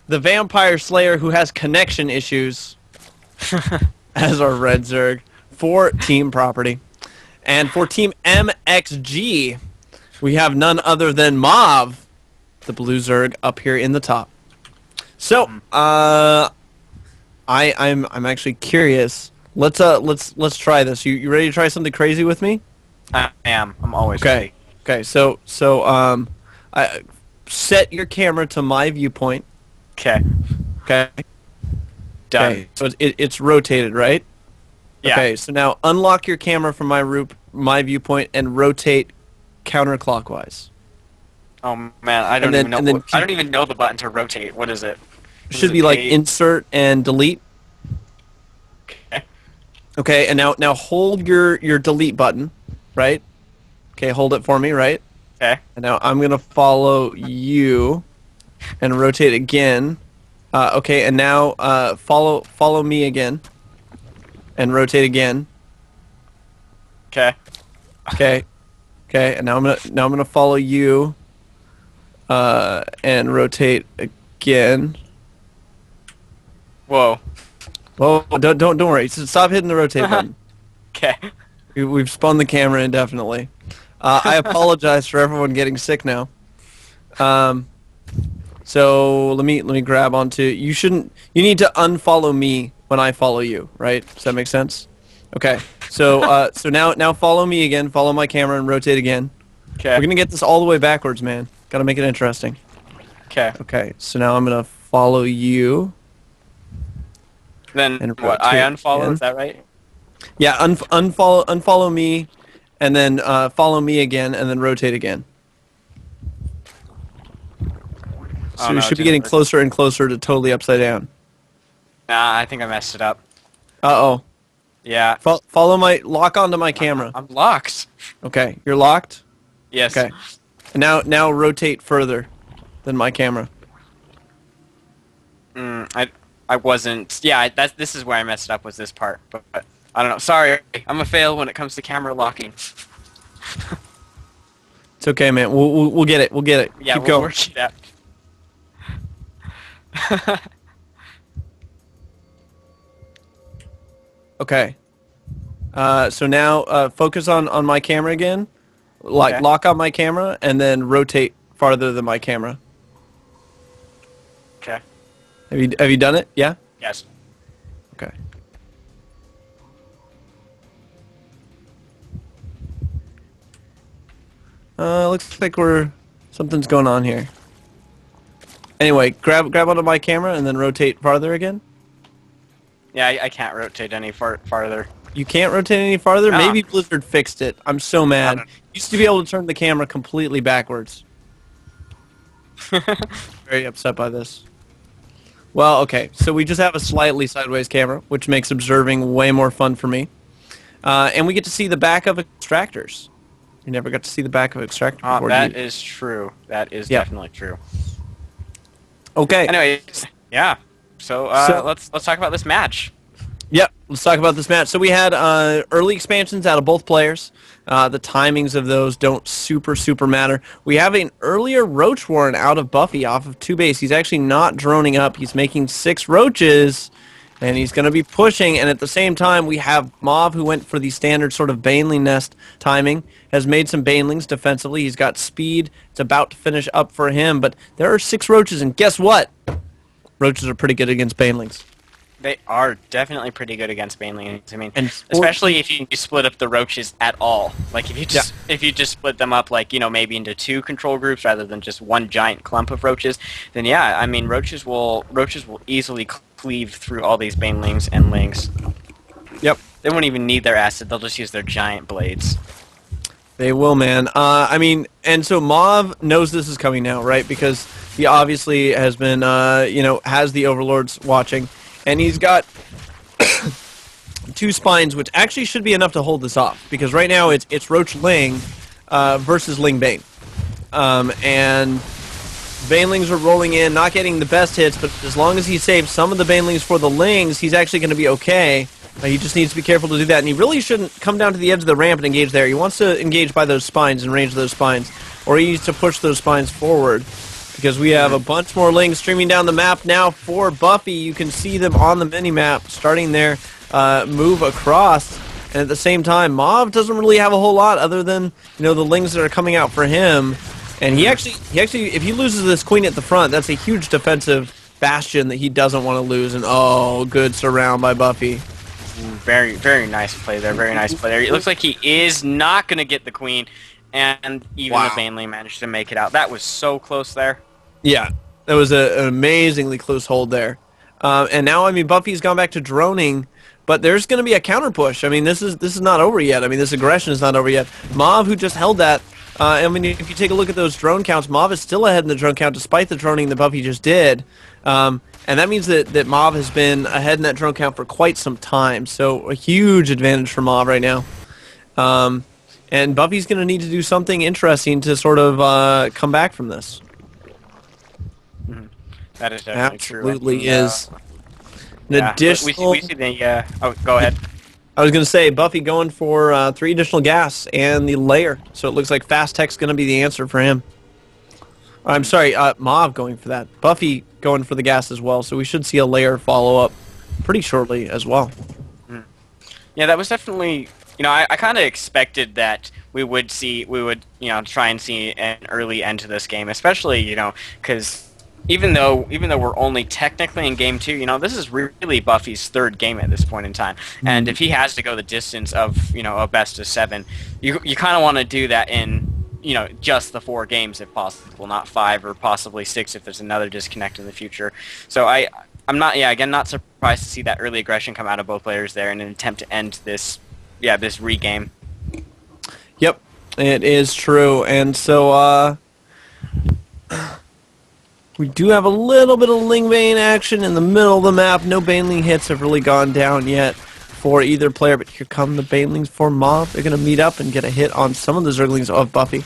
the Vampire Slayer, who has connection issues as our red Zerg. For Team Property. And for Team MxG, we have none other than Mauve, the blue Zerg, up here in the top. So, I'm actually curious. Let's try this. You ready to try something crazy with me? I am. I'm always Okay. ready. Okay. I set your camera to my viewpoint. Okay. Okay. Done. Okay. So it's rotated, right? Yeah. Okay. So now unlock your camera from my viewpoint and rotate counterclockwise. Oh man, I And don't then even know. and then I don't even know the button to rotate. What is it? What is should it? be like Page? insert and delete. Okay. Okay. And now hold your delete button, right? Okay. Hold it for me, right? Okay. And now I'm gonna follow you and rotate again. Okay, and now follow me again and rotate again. Okay. Okay, okay, and now I'm gonna follow you and rotate again. Whoa. Whoa, don't worry. Stop hitting the rotate button. Okay. We've spun the camera indefinitely. I apologize for everyone getting sick now. So let me grab onto. You need to unfollow me when I follow you, right? Does that make sense? Okay. So now follow me again. Follow my camera and rotate again. Okay. We're gonna get this all the way backwards, man. Gotta make it interesting. Okay. Okay. So now I'm gonna follow you. Then And what? I rotate unfollow. again. Is that right? Yeah. Unfollow me, and then follow me again, and then rotate again. Oh, So no, we it should be didn't getting work. closer and closer to totally upside down. Nah, I think I messed it up. Uh-oh. Yeah. Lock onto my camera. I'm locked. Okay, you're locked? Yes. Okay. And now rotate further than my camera. I wasn't. Yeah. This is where I messed it up. Was this part? But I don't know. Sorry. I'm a fail when it comes to camera locking. It's okay, man. We'll get it. We'll get it. Yeah. Keep We'll going. work it out. Okay. So now focus on my camera again. Okay. Lock on my camera and then rotate farther than my camera. Okay. Have you done it? Yeah? Yes. Okay. Looks like something's going on here. Anyway, grab onto my camera and then rotate farther again. Yeah. I can't rotate any farther. You can't rotate any farther? No. Maybe Blizzard fixed it. I'm so mad. don't- Used to be able to turn the camera completely backwards. Very upset by this. Well, okay, so we just have a slightly sideways camera, which makes observing way more fun for me. And we get to see the back of extractors. You never got to see the back of extractor before, That did you? is true. That is Yeah. definitely true. Okay. Anyways, yeah. So, So- let's talk about this match. Yep, let's talk about this match. So we had early expansions out of both players. The timings of those don't super matter. We have an earlier Roach Warren out of Buffy off of 2 base. He's actually not droning up. He's making 6 roaches, and he's going to be pushing. And at the same time, we have Mauve, who went for the standard sort of Baneling nest timing, has made some Banelings defensively. He's got speed. It's about to finish up for him, but there are 6 roaches, and guess what? Roaches are pretty good against Banelings. They are definitely pretty good against Banelings. I mean, And especially if you split up the roaches at all. Like if you just split them up, like maybe into 2 control groups rather than just one giant clump of roaches, then yeah, I mean roaches will easily cleave through all these Banelings and Lings. Yep. They won't even need their acid; they'll just use their giant blades. They will, man. I mean, and so Mauve knows this is coming now, right? Because he obviously has been, has the Overlords watching. And he's got 2 spines, which actually should be enough to hold this off. Because right now it's Roach Ling versus Ling Bane. And Banelings are rolling in, not getting the best hits, but as long as he saves some of the Banelings for the Lings, he's actually going to be okay. He just needs to be careful to do that. And he really shouldn't come down to the edge of the ramp and engage there. He wants to engage by those spines and range those spines. Or he needs to push those spines forward. Because we have a bunch more Lings streaming down the map now for Buffy. You can see them on the mini-map starting their move across. And at the same time, Mauve doesn't really have a whole lot other than, the Lings that are coming out for him. And he actually, if he loses this queen at the front, that's a huge defensive bastion that he doesn't want to lose. And oh, good surround by Buffy. Very, very nice play there. Very nice play there. It looks like he is not going to get the queen, and even the Baneling managed to make it out. That was so close there. Yeah, that was an amazingly close hold there. And now, I mean, Buffy's gone back to droning, but there's going to be a counter push. I mean, this is not over yet. I mean, this aggression is not over yet. Mauve, who just held that, I mean, if you take a look at those drone counts, Mauve is still ahead in the drone count despite the droning that Buffy just did. And that means that Mauve has been ahead in that drone count for quite some time. So a huge advantage for Mauve right now. And Buffy's going to need to do something interesting to sort of come back from this. That is definitely Absolutely true. is. An additional... We see the... oh, go ahead. I was going to say, Buffy going for 3 additional gas and the layer. So it looks like Fast Tech's going to be the answer for him. I'm sorry, Mauve going for that. Buffy going for the gas as well, so we should see a layer follow up pretty shortly as well. Yeah, that was definitely... You know, I kind of expected that we would, try and see an early end to this game, especially, because even though we're only technically in game 2, this is really Buffy's 3rd game at this point in time. And if he has to go the distance of, a best of 7, you kind of want to do that in just the 4 games if possible, not 5 or possibly 6 if there's another disconnect in the future. So I'm not surprised to see that early aggression come out of both players there in an attempt to end this regame. Yep, it is true. And so we do have a little bit of Lingbane action in the middle of the map. No Baneling hits have really gone down yet for either player, but here come the Banelings for Mauve. They're going to meet up and get a hit on some of the Zerglings of Buffy,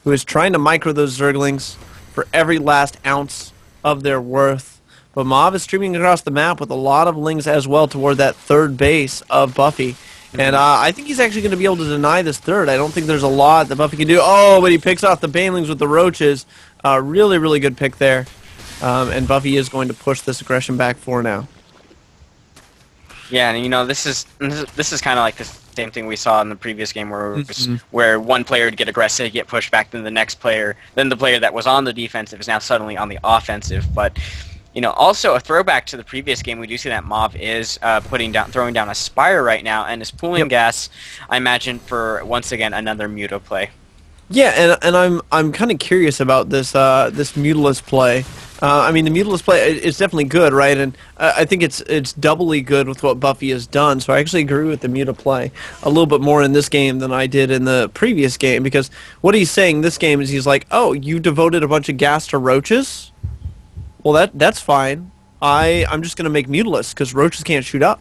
who is trying to micro those Zerglings for every last ounce of their worth. But Mauve is streaming across the map with a lot of Lings as well toward that 3rd base of Buffy. And I think he's actually going to be able to deny this 3rd. I don't think there's a lot that Buffy can do. Oh, but he picks off the Banelings with the Roaches. Really, really good pick there. And Buffy is going to push this aggression back for now. Yeah, and this is kind of like the same thing we saw in the previous game where one player would get aggressive, get pushed back, then the player that was on the defensive is now suddenly on the offensive. But also a throwback to the previous game, we do see that Mauve is throwing down a Spire right now and is pooling gas, I imagine, for once again another Muta play. Yeah, and I'm kind of curious about this Mutalist play. I mean, the Mutalist play is definitely good, right? And I think it's doubly good with what Buffy has done. So I actually agree with the Muta play a little bit more in this game than I did in the previous game, because what he's saying this game is he's like, oh, you devoted a bunch of gas to Roaches? Well, that's fine. I'm just going to make Mutalists because Roaches can't shoot up.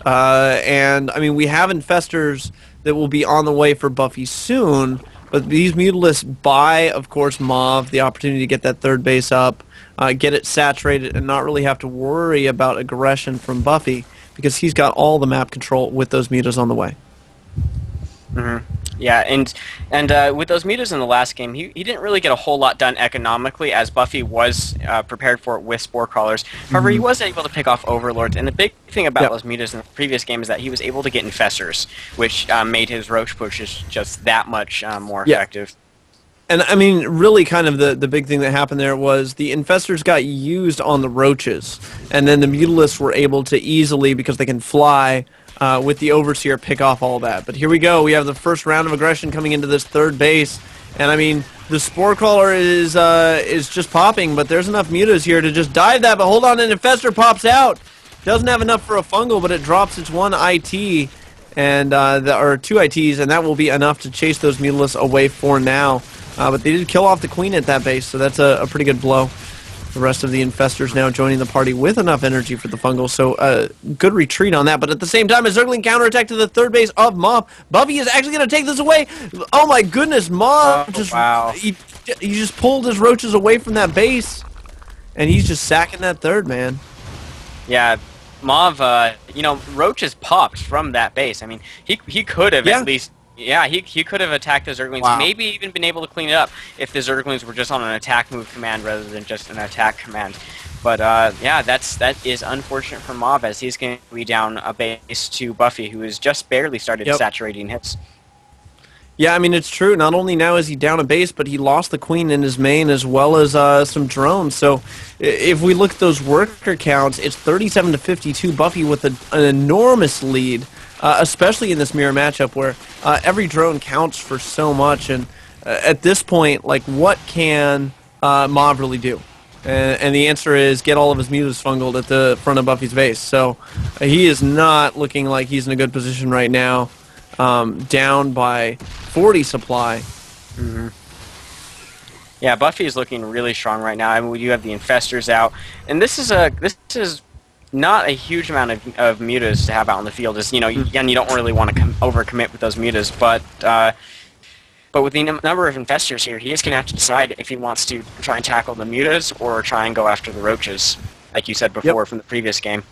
And, I mean, we have Infestors that will be on the way for Buffy soon, but these Mutalists buy, of course, Mauve the opportunity to get that 3rd base up, get it saturated, and not really have to worry about aggression from Buffy because he's got all the map control with those Mutas on the way. Yeah, and with those Mutas in the last game, he didn't really get a whole lot done economically as Buffy was prepared for it with Spore Crawlers. However, he was able to pick off Overlords, and the big thing about those Mutas in the previous game is that he was able to get Infestors, which made his Roach pushes just that much more effective. And, I mean, really kind of the big thing that happened there was the Infestors got used on the Roaches, and then the Mutalists were able to easily, because they can fly, with the Overseer, pick off all that. But here we go. We have the first round of aggression coming into this 3rd base. And, I mean, the Spore Crawler is just popping, but there's enough Mutas here to just dive that. But hold on, an Infestor pops out. Doesn't have enough for a fungal, but it drops its 1 IT, and or 2 ITs, and that will be enough to chase those Mutalisks away for now. But they did kill off the Queen at that base, so that's a pretty good blow. The rest of the Infestors now joining the party with enough energy for the fungal, so good retreat on that. But at the same time, a Zergling counterattack to the 3rd base of Mauve. Buffy is actually going to take this away. Oh my goodness, Mauve he just pulled his Roaches away from that base, and he's just sacking that 3rd, man. Yeah, Mauve, Roaches popped from that base. I mean, he could have at least... Yeah, he could have attacked the Zerglings, maybe even been able to clean it up if the Zerglings were just on an attack move command rather than just an attack command. But that is unfortunate for Mauve, as he's going to be down a base to Buffy, who has just barely started saturating hits. Yeah, I mean, it's true. Not only now is he down a base, but he lost the queen in his main as well as some drones. So if we look at those worker counts, it's 37 to 52. Buffy with an enormous lead, especially in this mirror matchup where every drone counts for so much. And at this point, like, what can Mauve really do? And the answer is get all of his mutas fungled at the front of Buffy's base. So he is not looking like he's in a good position right now. Down by 40 supply. Yeah, Buffy is looking really strong right now. I mean, we do have the infestors out, and this is not a huge amount of mutas to have out in the field. Is again, you don't really want to overcommit with those mutas, but with the number of infestors here, he is going to have to decide if he wants to try and tackle the mutas or try and go after the roaches, like you said before from the previous game.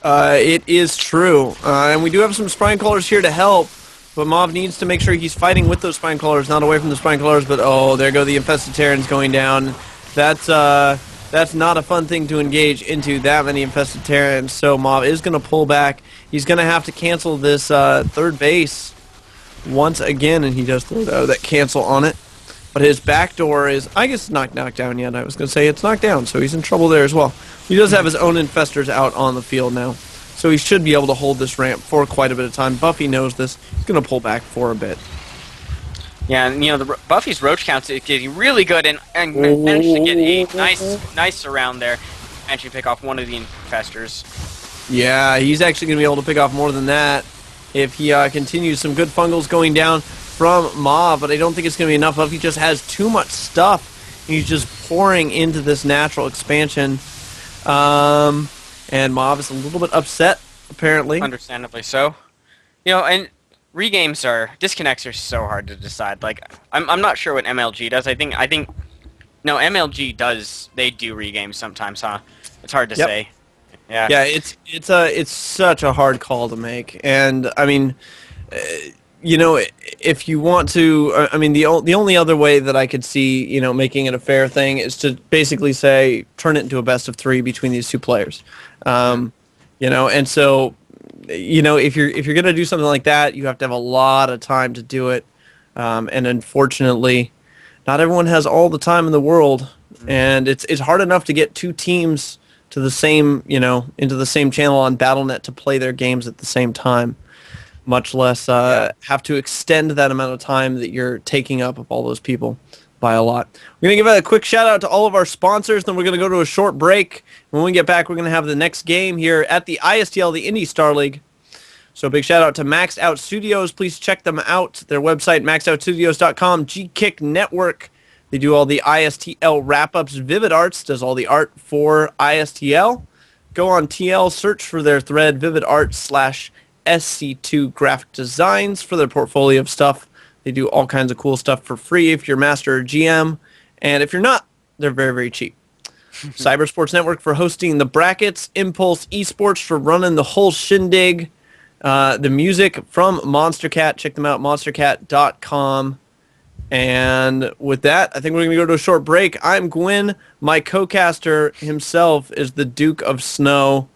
It is true. And we do have some spine crawlers here to help, but Mauve needs to make sure he's fighting with those spine crawlers, not away from the spine crawlers, but oh, there go the infested Terrans going down. That's not a fun thing to engage into, that many infested Terrans, so Mauve is going to pull back. He's going to have to cancel this third base once again, and he does throw that cancel on it. But his backdoor is, I guess, not knocked down yet. I was going to say it's knocked down, so he's in trouble there as well. He does have his own infestors out on the field now, so he should be able to hold this ramp for quite a bit of time. Buffy knows this. He's going to pull back for a bit. Yeah, and Buffy's roach counts is getting really good, and managed to get a nice surround there, and to pick off one of the infestors. Yeah, he's actually going to be able to pick off more than that if he continues. Some good fungals going down from Mauve, but I don't think it's going to be enough. Buffy just has too much stuff. He's just pouring into this natural expansion. And Mauve is a little bit upset, apparently. Understandably so. And disconnects are so hard to decide. Like, I'm not sure what MLG does. I think no, MLG does. They do regames sometimes, huh? It's hard to say. Yeah. Yeah, it's such a hard call to make, and I mean, if you want to, I mean, the only other way that I could see, making it a fair thing is to basically say turn it into a best of 3 between these two players, and so, if you're gonna do something like that, you have to have a lot of time to do it, and unfortunately, not everyone has all the time in the world, and it's hard enough to get two teams to the same, into the same channel on BattleNet to play their games at the same time, much less have to extend that amount of time that you're taking up of all those people by a lot. We're going to give a quick shout out to all of our sponsors, then we're going to go to a short break. When we get back, we're going to have the next game here at the ISTL, the Indie Star League. So big shout out to Maxed Out Studios. Please check them out. Their website, maxedOutstudios.com, G-Kick Network. They do all the ISTL wrap-ups. Vivid Arts does all the art for ISTL. Go on TL, search for their thread, Vivid Arts /SC2 Graphic Designs for their portfolio of stuff. They do all kinds of cool stuff for free if you're master or GM. And if you're not, they're very, very cheap. Cyber Sports Network for hosting the brackets. Impulse Esports for running the whole shindig. The music from Monster Cat. Check them out, monstercat.com. And with that, I think we're going to go to a short break. I'm Gwyn. My co-caster himself is the Duke of Snow.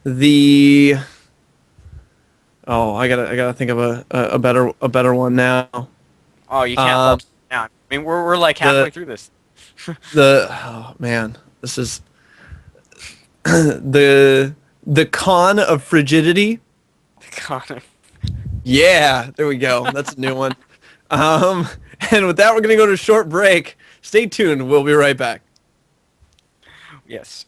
I gotta think of a better one now. Oh, you can't hold now. I mean, we're like halfway through this. Oh man, this is the Con of Frigidity. The Con of... Yeah, there we go. That's a new one. And with that, we're going to go to a short break. Stay tuned. We'll be right back. Yes.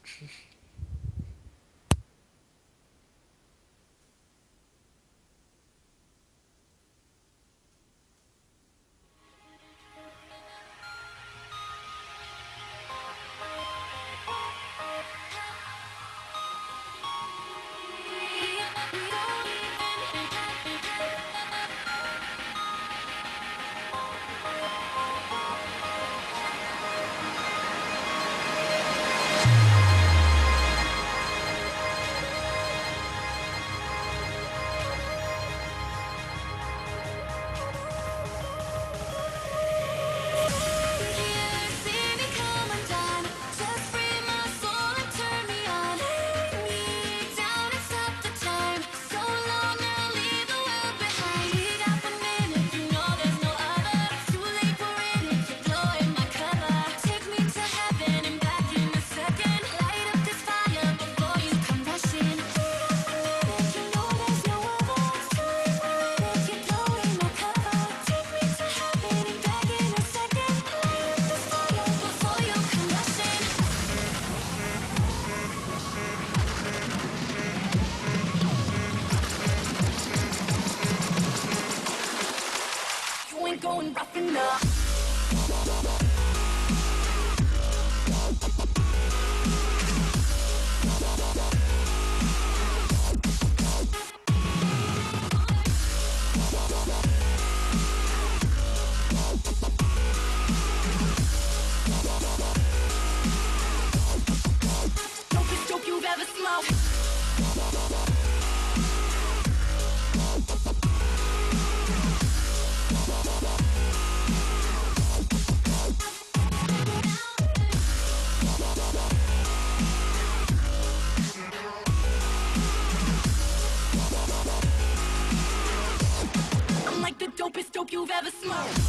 dope you've ever smoked.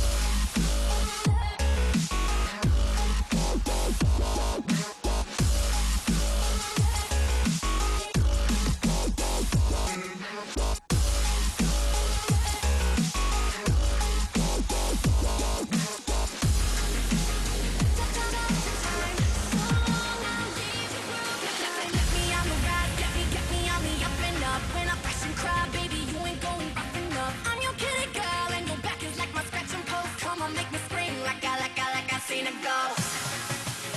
Seen it go.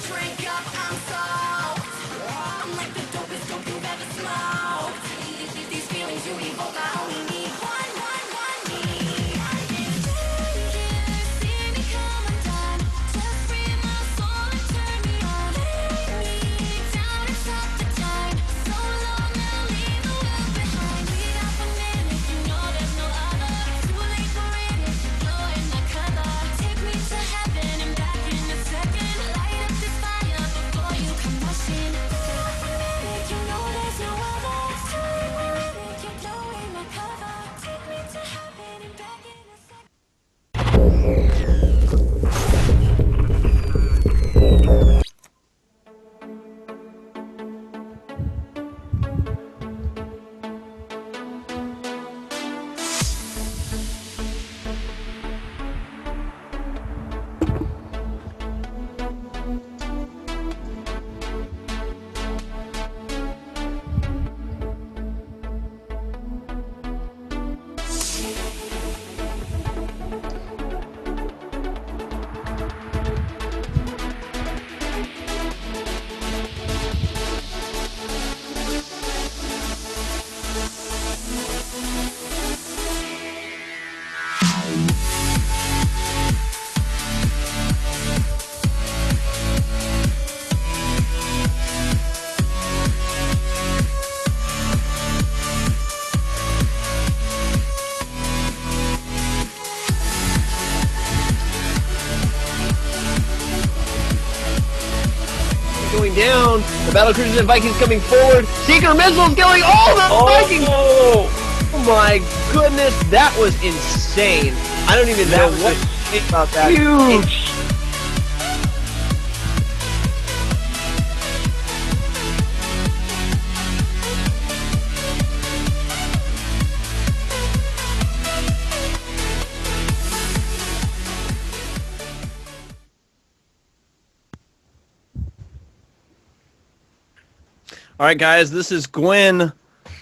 Drink up, I'm soaked. I'm like the dopest dope you've ever smoked. These feelings you evoke, I only need one need. See me come undone. Just free my soul and turn me on. Lay me down and stop the time. So long, I'll leave the world behind. Lead up a minute, you know there's no other. Too late for it if you blow in my color. Take me to heaven and back in a second. Light up this fire before you come rushing. You know there's no other. Too late for it if you blow in my cover. Take me to heaven and back in a second. Going down. The Battlecruisers and Vikings coming forward. Seeker missiles going. Oh, the Vikings! Oh my goodness, that was insane. I don't even know what to think about that. Huge. All right, guys, this is Gwen.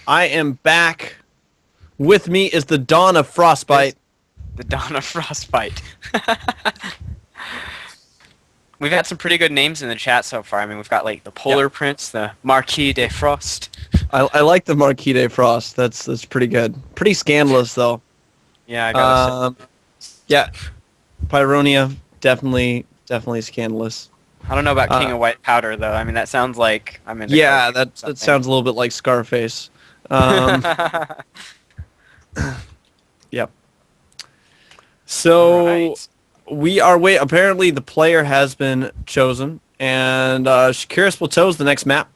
I am back. With me is the Dawn of Frostbite. The Dawn of Frostbite. We've had some pretty good names in the chat so far. I mean, we've got like the Polar Prince, the Marquis de Frost. I like the Marquis de Frost. That's pretty good. Pretty scandalous, though. Yeah, I gotta say. Yeah, Pyronia, definitely scandalous. I don't know about King of White Powder, though. I mean, that sounds like I'm into Yeah, coke or that something. sounds a little bit like Scarface. Yep. So Right. we are apparently the player has been chosen, and Shakira Splatow is the next map.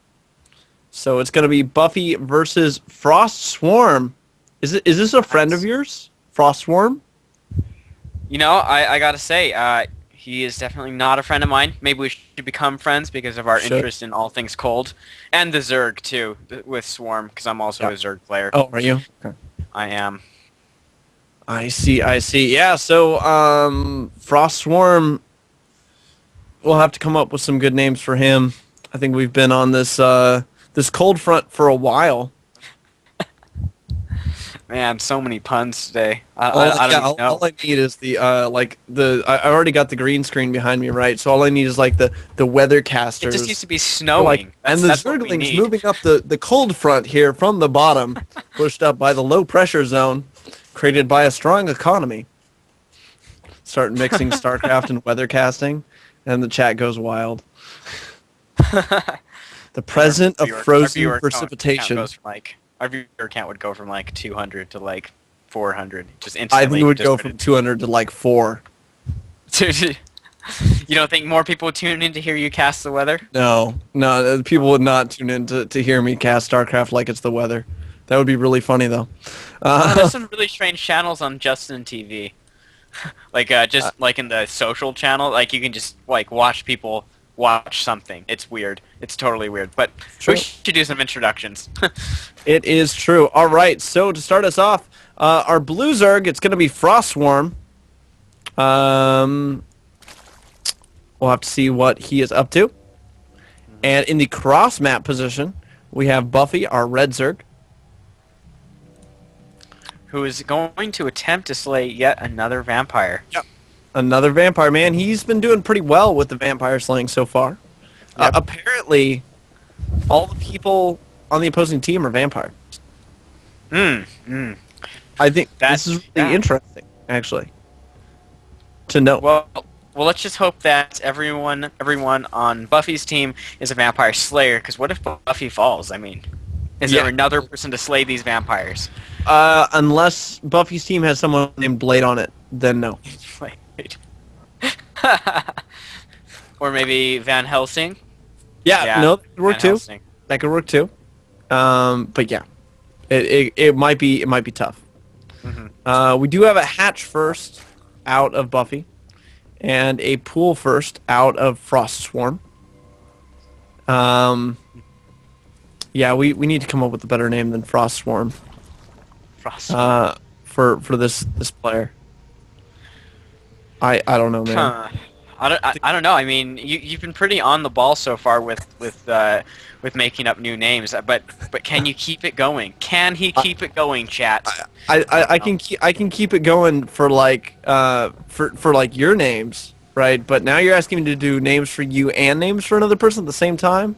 So it's going to be Buffy versus Frost Swarm. Is this a friend of yours, Frost Swarm? You know, I gotta say, he is definitely not a friend of mine. Maybe we should become friends because of our interest in all things cold. And the Zerg, too, with Swarm, because I'm also a Zerg player. Oh, are you? Okay. I am. I see. Yeah, so Frost Swarm, we'll have to come up with some good names for him. I think we've been on this this cold front for a while. Man, so many puns today. I don't even know. All I need is the I already got the green screen behind me, right? So all I need is like the weathercasters. It just used to be snowing. And the That's what we Zerglings need. moving up the cold front here from the bottom, pushed up by the low pressure zone, created by a strong economy. Start mixing StarCraft and weathercasting, and the chat goes wild. The present of frozen precipitation. Our viewer count would go from like 200 to like 400, just instantly. I think it would go from 200 to like 4. You don't think more people would tune in to hear you cast the weather? No, people would not tune in to hear me cast StarCraft like it's the weather. That would be really funny, though. There's some really strange channels on Justin TV. Like just like in the social channel, like you can just like watch people watch something. It's weird. It's totally weird. But True. we should do some introductions. It is true. All right, so to start us off, our blue Zerg, it's going to be Frostswarm. We'll have to see what he is up to. And in the cross map position, we have Buffy, our red Zerg. Who is going to attempt to slay yet another vampire? Yep. Another vampire, man. He's been doing pretty well with the vampire slaying so far. Yep. Apparently, all the people on the opposing team are vampires. I think this is really interesting, actually, to know. Well, let's just hope that everyone on Buffy's team is a vampire slayer. Because what if Buffy falls? I mean, is there another person to slay these vampires? Unless Buffy's team has someone named Blade on it, then no. Or maybe Van Helsing. Yeah, no, that could work Van too. Helsing. That could work too. But yeah, it might be tough. We do have a hatch first out of Buffy, and a pool first out of Frostswarm. Yeah, we need to come up with a better name than Frostswarm. For this player. I don't know, man. Huh. I don't know. I mean, you've been pretty on the ball so far with making up new names, but can you keep it going? Can he keep it going, chat? I can keep it going for like for like your names, right? But now you're asking me to do names for you and names for another person at the same time.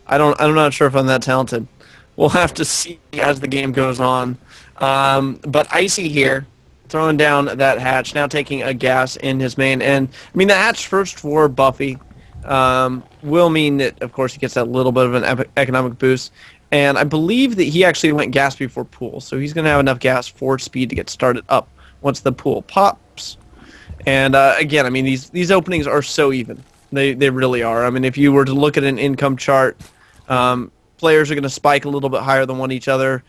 I'm not sure if I'm that talented. We'll have to see as the game goes on. But Icy here, throwing down that hatch, now taking a gas in his main. And, I mean, the hatch first for Buffy will mean that, of course, he gets that little bit of an economic boost. And I believe that he actually went gas before pool, so he's going to have enough gas for speed to get started up once the pool pops. And, again, I mean, these openings are so even. They really are. I mean, if you were to look at an income chart, players are going to spike a little bit higher than each other.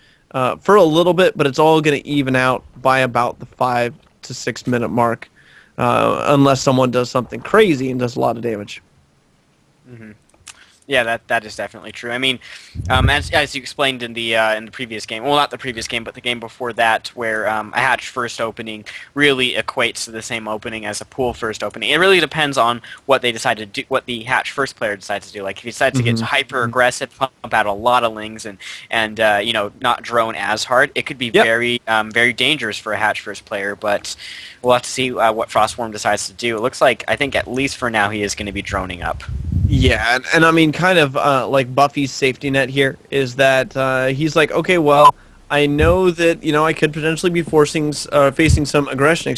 For a little bit, but it's all going to even out by about the 5 to 6 minute mark, unless someone does something crazy and does a lot of damage. Yeah, that is definitely true. I mean, as you explained in the previous game, well, not the previous game, but the game before that, where a hatch first opening really equates to the same opening as a pool first opening. It really depends on what they decide to do, what the hatch first player decides to do. Like if he decides to get hyper aggressive, pump out a lot of lings, and not drone as hard, it could be very dangerous for a hatch first player. But we'll have to see what Frostworm decides to do. It looks like, I think at least for now, he is going to be droning up. Yeah, and I mean, kind of like Buffy's safety net here is that he's like, okay, well, I know that I could potentially be facing some aggression,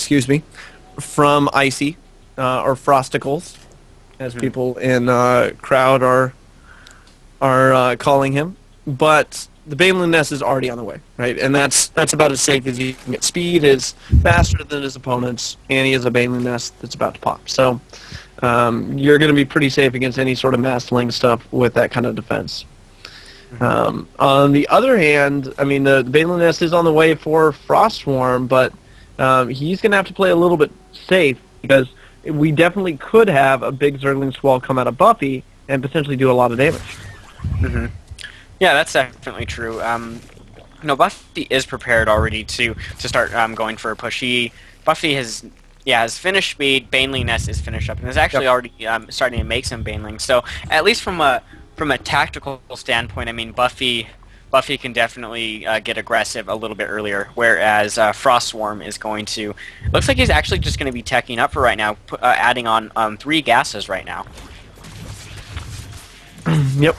from Icy or Frosticles, as people in crowd are calling him. But the Baneling Nest is already on the way, right? And that's about as safe as you can get. Speed is faster than his opponents, and he has a Baneling Nest that's about to pop. So. You're going to be pretty safe against any sort of mass-ling stuff with that kind of defense. On the other hand, I mean, the Baneling Nest is on the way for Frostswarm, but he's going to have to play a little bit safe because we definitely could have a big Zergling Squall come out of Buffy and potentially do a lot of damage. Yeah, that's definitely true. Buffy is prepared already to start going for a push. Buffy has finished speed. Baneling Nest is finished up, and is actually already starting to make some Banelings. So at least from a tactical standpoint, I mean, Buffy can definitely get aggressive a little bit earlier, whereas Frostswarm is going to. Looks like he's actually just going to be teching up for right now, adding on 3 gases right now. Yep.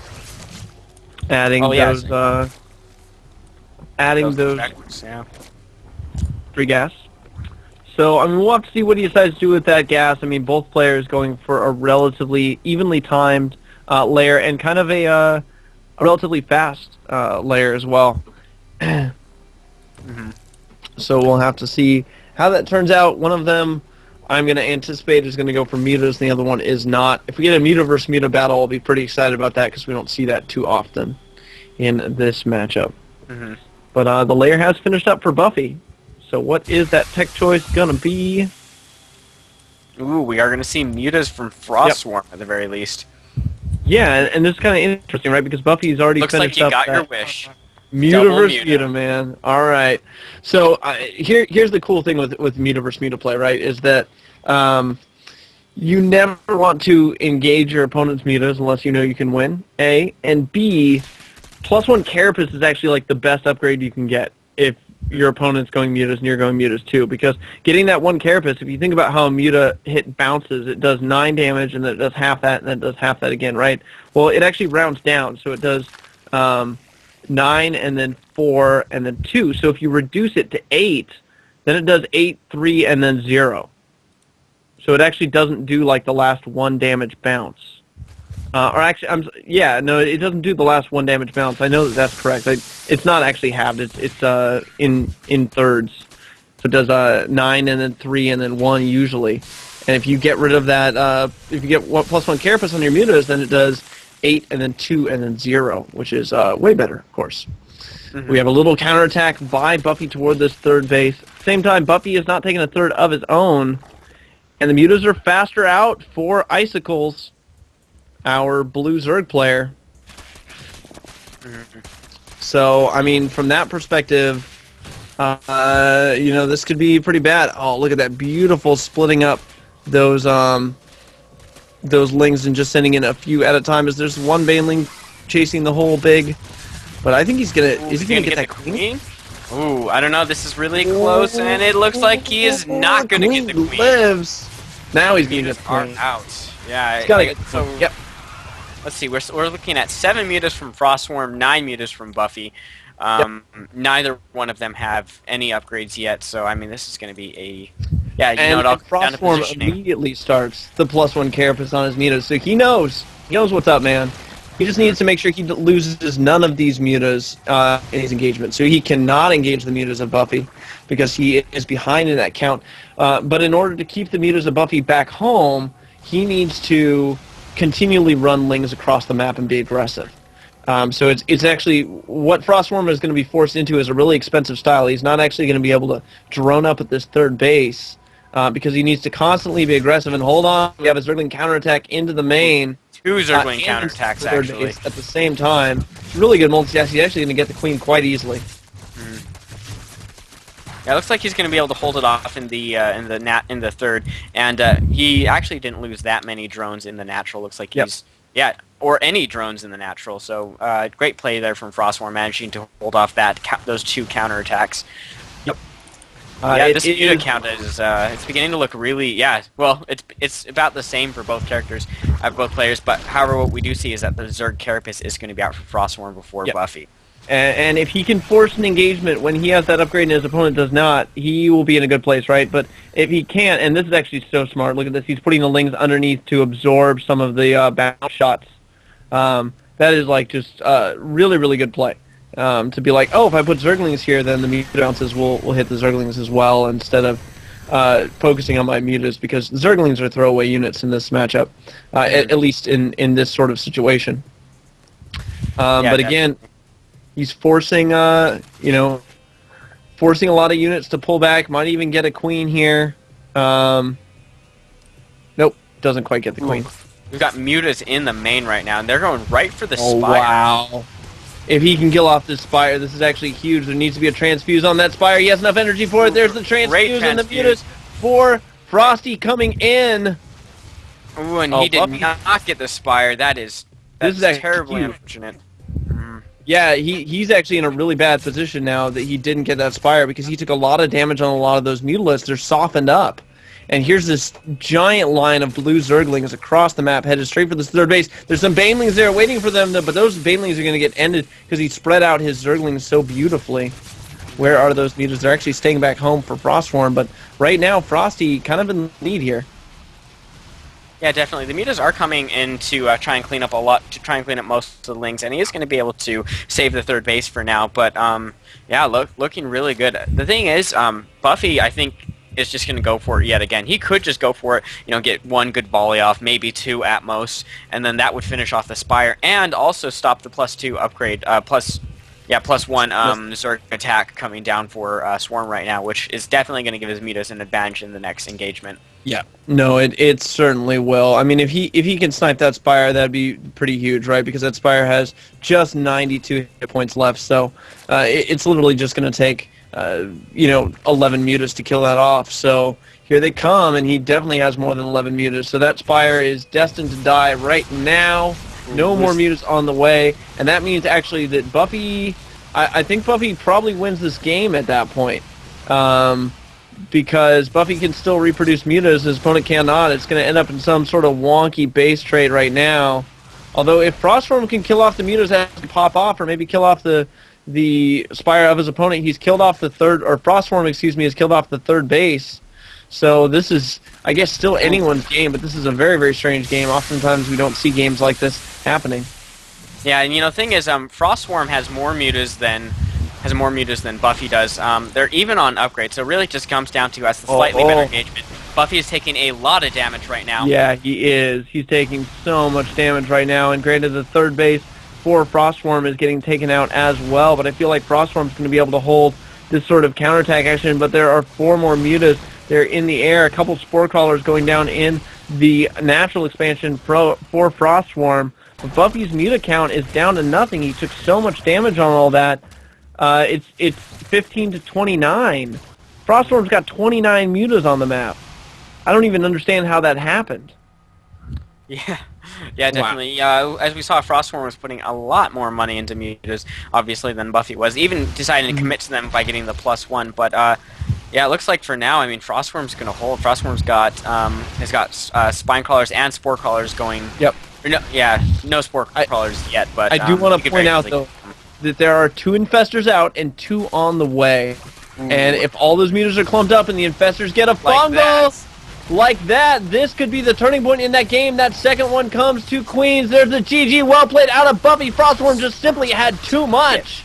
Adding those. Those effects, 3 gas. So, I mean, we'll have to see what he decides to do with that gas. I mean, both players going for a relatively evenly timed layer and kind of a relatively fast layer as well. So we'll have to see how that turns out. One of them I'm going to anticipate is going to go for mutas, and the other one is not. If we get a muta versus muta battle, I'll be pretty excited about that because we don't see that too often in this matchup. But the layer has finished up for Buffy. So what is that tech choice going to be? Ooh, we are going to see mutas from Frostswarm at the very least. Yeah, and this is kind of interesting, right? Because Buffy's already Looks like finished you up got that your wish. Muta Double versus Muta. Muta, man. All right. So here's the cool thing with Muta versus Muta play, right? Is that you never want to engage your opponent's mutas unless you know you can win. A and B, +1 Carapace is actually like the best upgrade you can get if your opponent's going mutas and you're going mutas too. Because getting that 1 Carapace, if you think about how a muta hit bounces, it does 9 damage and then it does half that and then it does half that again, right? Well, it actually rounds down, so it does 9 and then 4 and then 2. So if you reduce it to 8, then it does 8, 3, and then 0. So it actually doesn't do like the last 1 damage bounce. Or actually, no, it doesn't do the last 1 damage bounce. I know that's correct. It's not actually halved. It's in thirds. So it does 9 and then 3 and then 1 usually. And if you get rid of that, if you get +1 Carapace on your mutas, then it does 8 and then 2 and then 0, which is way better, of course. Mm-hmm. We have a little counterattack by Buffy toward this third base. Same time, Buffy is not taking a third of his own. And the mutas are faster out for Icicles, our blue Zerg player. So, I mean, from that perspective, this could be pretty bad. Oh, look at that beautiful splitting up those lings and just sending in a few at a time. As there's one Baneling chasing the whole big, but I think he's gonna. Is he gonna get that queen? Ooh, I don't know. This is really close, and it looks like he is not gonna get the queen. Lives. Now he's gonna get the are queen. out. Yeah. He's gotta get the so. queen. Yep. Let's see. We're looking at 7 mutas from Frostswarm, 9 mutas from Buffy. Neither one of them have any upgrades yet, so I mean this is going to be a Frostswarm immediately starts the +1 Carapace on his mutas, so he knows what's up, man. He just needs to make sure he loses none of these mutas in his engagement, so he cannot engage the mutas of Buffy because he is behind in that count. But in order to keep the mutas of Buffy back home, he needs to continually run lings across the map and be aggressive. So it's actually what Frostswarm is going to be forced into is a really expensive style. He's not actually going to be able to drone up at this third base because he needs to constantly be aggressive. And hold on, we have a Zergling counterattack into the main. 2 Zergling counterattacks actually at the same time. Really good multitask. He's actually going to get the queen quite easily. Yeah, it looks like he's going to be able to hold it off in the third, and he actually didn't lose that many drones in the natural. Looks like or any drones in the natural. So great play there from Frostswarm, managing to hold off those 2 counterattacks. Yep. This unit count is it's beginning to look really well. It's about the same for both characters, both players. But however, what we do see is that the Zerg Carapace is going to be out for Frostswarm before Buffy. And if he can force an engagement when he has that upgrade and his opponent does not, he will be in a good place, right? But if he can't, and this is actually so smart, look at this, he's putting the lings underneath to absorb some of the bounce shots. That is like just really, really good play. To be like, oh, if I put Zerglings here, then the muta bounces will hit the Zerglings as well instead of focusing on my mutas, because Zerglings are throwaway units in this matchup, at least in this sort of situation. But again, he's forcing forcing a lot of units to pull back. Might even get a queen here. Nope, doesn't quite get the queen. We've got mutas in the main right now, and they're going right for the spire. Wow. If he can kill off this spire, this is actually huge. There needs to be a transfuse on that spire. He has enough energy for it. There's the transfuse and the mutas for Frosty coming in. Ooh, and he did not get the spire. That's terribly unfortunate. Yeah, he's actually in a really bad position now that he didn't get that spire because he took a lot of damage on a lot of those mutalisks. They're softened up. And here's this giant line of blue Zerglings across the map, headed straight for this third base. There's some Banelings there waiting for them, but those Banelings are going to get ended because he spread out his Zerglings so beautifully. Where are those mutas? They're actually staying back home for Frostswarm, but right now, Frosty kind of in the lead here. Yeah, definitely. The mutas are coming in to try and clean up most of the lings, and he is going to be able to save the third base for now. But looking really good. The thing is, Buffy, I think, is just going to go for it yet again. He could just go for it, get 1 good volley off, maybe 2 at most, and then that would finish off the spire and also stop the +2 upgrade, Yeah, +1 Zerg attack coming down for Swarm right now, which is definitely going to give his Mutas an advantage in the next engagement. Yeah. No, it certainly will. I mean, if he can snipe that Spire, that'd be pretty huge, right? Because that Spire has just 92 hit points left, so it's literally just going to take 11 mutas to kill that off. So here they come, and he definitely has more than 11 mutas. So that Spire is destined to die right now. No more mutas on the way, and that means actually that Buffy. I think Buffy probably wins this game at that point. Because Buffy can still reproduce mutas, his opponent cannot. It's going to end up in some sort of wonky base trade right now. Although if Frostform can kill off the mutas as they pop off, or maybe kill off the Spire of his opponent, he's killed off the third, or Frostform, excuse me, has killed off the third base. So this is, I guess, still anyone's game, but this is a very, very strange game. Oftentimes we don't see games like this happening. Yeah, and the thing is, Frostworm has more mutas than Buffy does. They're even on upgrade, so it really just comes down to as the slightly better engagement. Buffy is taking a lot of damage right now. Yeah, he is. He's taking so much damage right now, and granted the third base for Frostworm is getting taken out as well, but I feel like Frostworm's going to be able to hold this sort of counterattack action, but there are 4 more mutas. They're in the air. A couple Spore Crawlers going down in the natural expansion for Frostworm. But Buffy's muta count is down to nothing. He took so much damage on all that. It's 15 to 29. Frostworm's got 29 mutas on the map. I don't even understand how that happened. Yeah, yeah, definitely. As we saw, Frostworm was putting a lot more money into mutas, obviously, than Buffy was. Even deciding to commit to them by getting the +1. But yeah, it looks like for now, I mean, Frostworm's going to hold. Frostworm's got Spine Crawlers and Spore Crawlers going. Yep. No Spore Crawlers yet, but I do want to point out though that there are 2 Infestors out and 2 on the way. And if all those mutas are clumped up and the Infestors get a fungal like that, this could be the turning point in that game. That second one comes to Queens. There's the GG. Well played out of Buffy. Frostworm just simply had too much.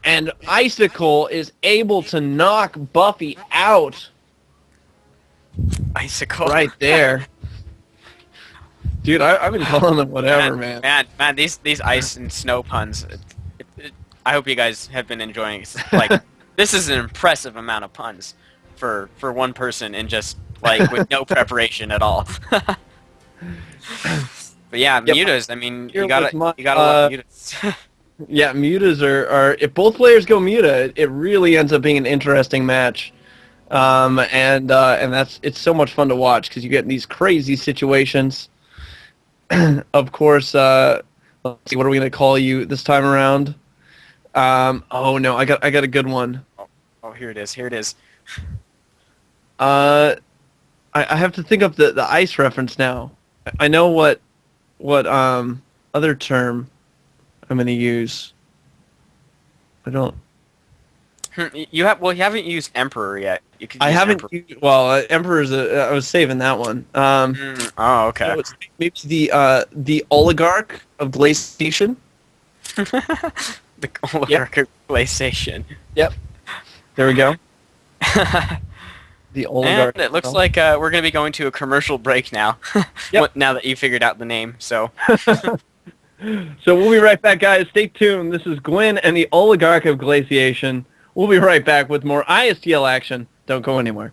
And Icicle is able to knock Buffy out. Icicle. Right there. Dude, I've been calling them whatever, man. Man, these ice and snow puns. I hope you guys have been enjoying it. Like, this is an impressive amount of puns for one person and just like with no preparation at all. But yeah, mutas. I mean, you gotta love mutas. Yeah, mutas are if both players go muta, it really ends up being an interesting match. And it's so much fun to watch because you get these crazy situations. Of course, let's see, what are we gonna call you this time around? Oh no, I got a good one. Oh, here it is. I have to think of the ice reference now. I know what other term I'm gonna use. I don't. You haven't used Emperor yet. You could use I haven't. Emperor. Emperor's. I was saving that one. Oh, okay. So maybe the oligarch of Glaciation. The oligarch of Glaciation. Yep. There we go. The oligarch. And it looks like we're going to be going to a commercial break now. Yep. Now that you figured out the name, so. So we'll be right back, guys. Stay tuned. This is Gwen and the oligarch of Glaciation. We'll be right back with more ISTL action. Don't go anywhere.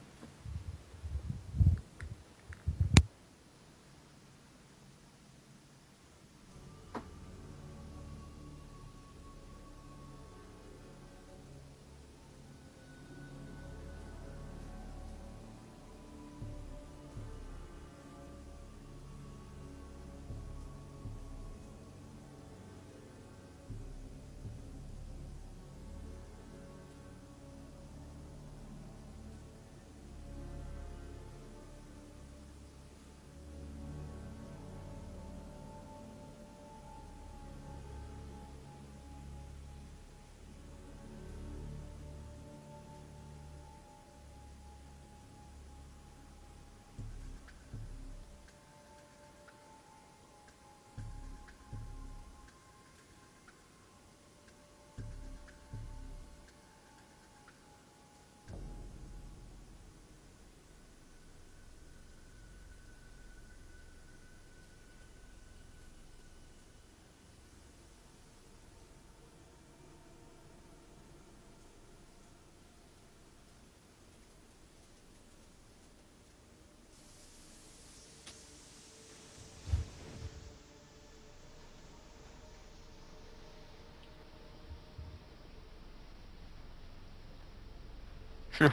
All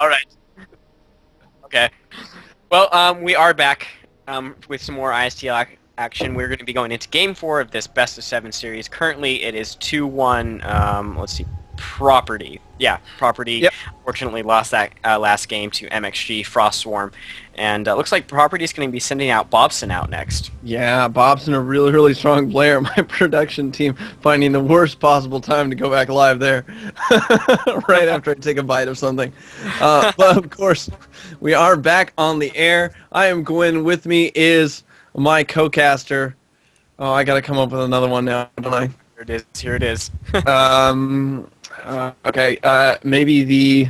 right. Okay. Well, we are back with some more ISTL action. We're going to be going into Game 4 of this Best of 7 series. Currently, it is 2-1, let's see, Property. Yeah, Property Yep. fortunately lost that last game to MxG, Frostswarm. And looks like Property is going to be sending out Bobson out next. Yeah, Bob's a really, really strong player. My production team finding the worst possible time to go back live there, right after I take a bite of something. But of course, we are back on the air. I am Gwen. With me is my co-caster. Oh, I got to come up with another one now, don't I? Here it is. Here it is. Okay. Maybe the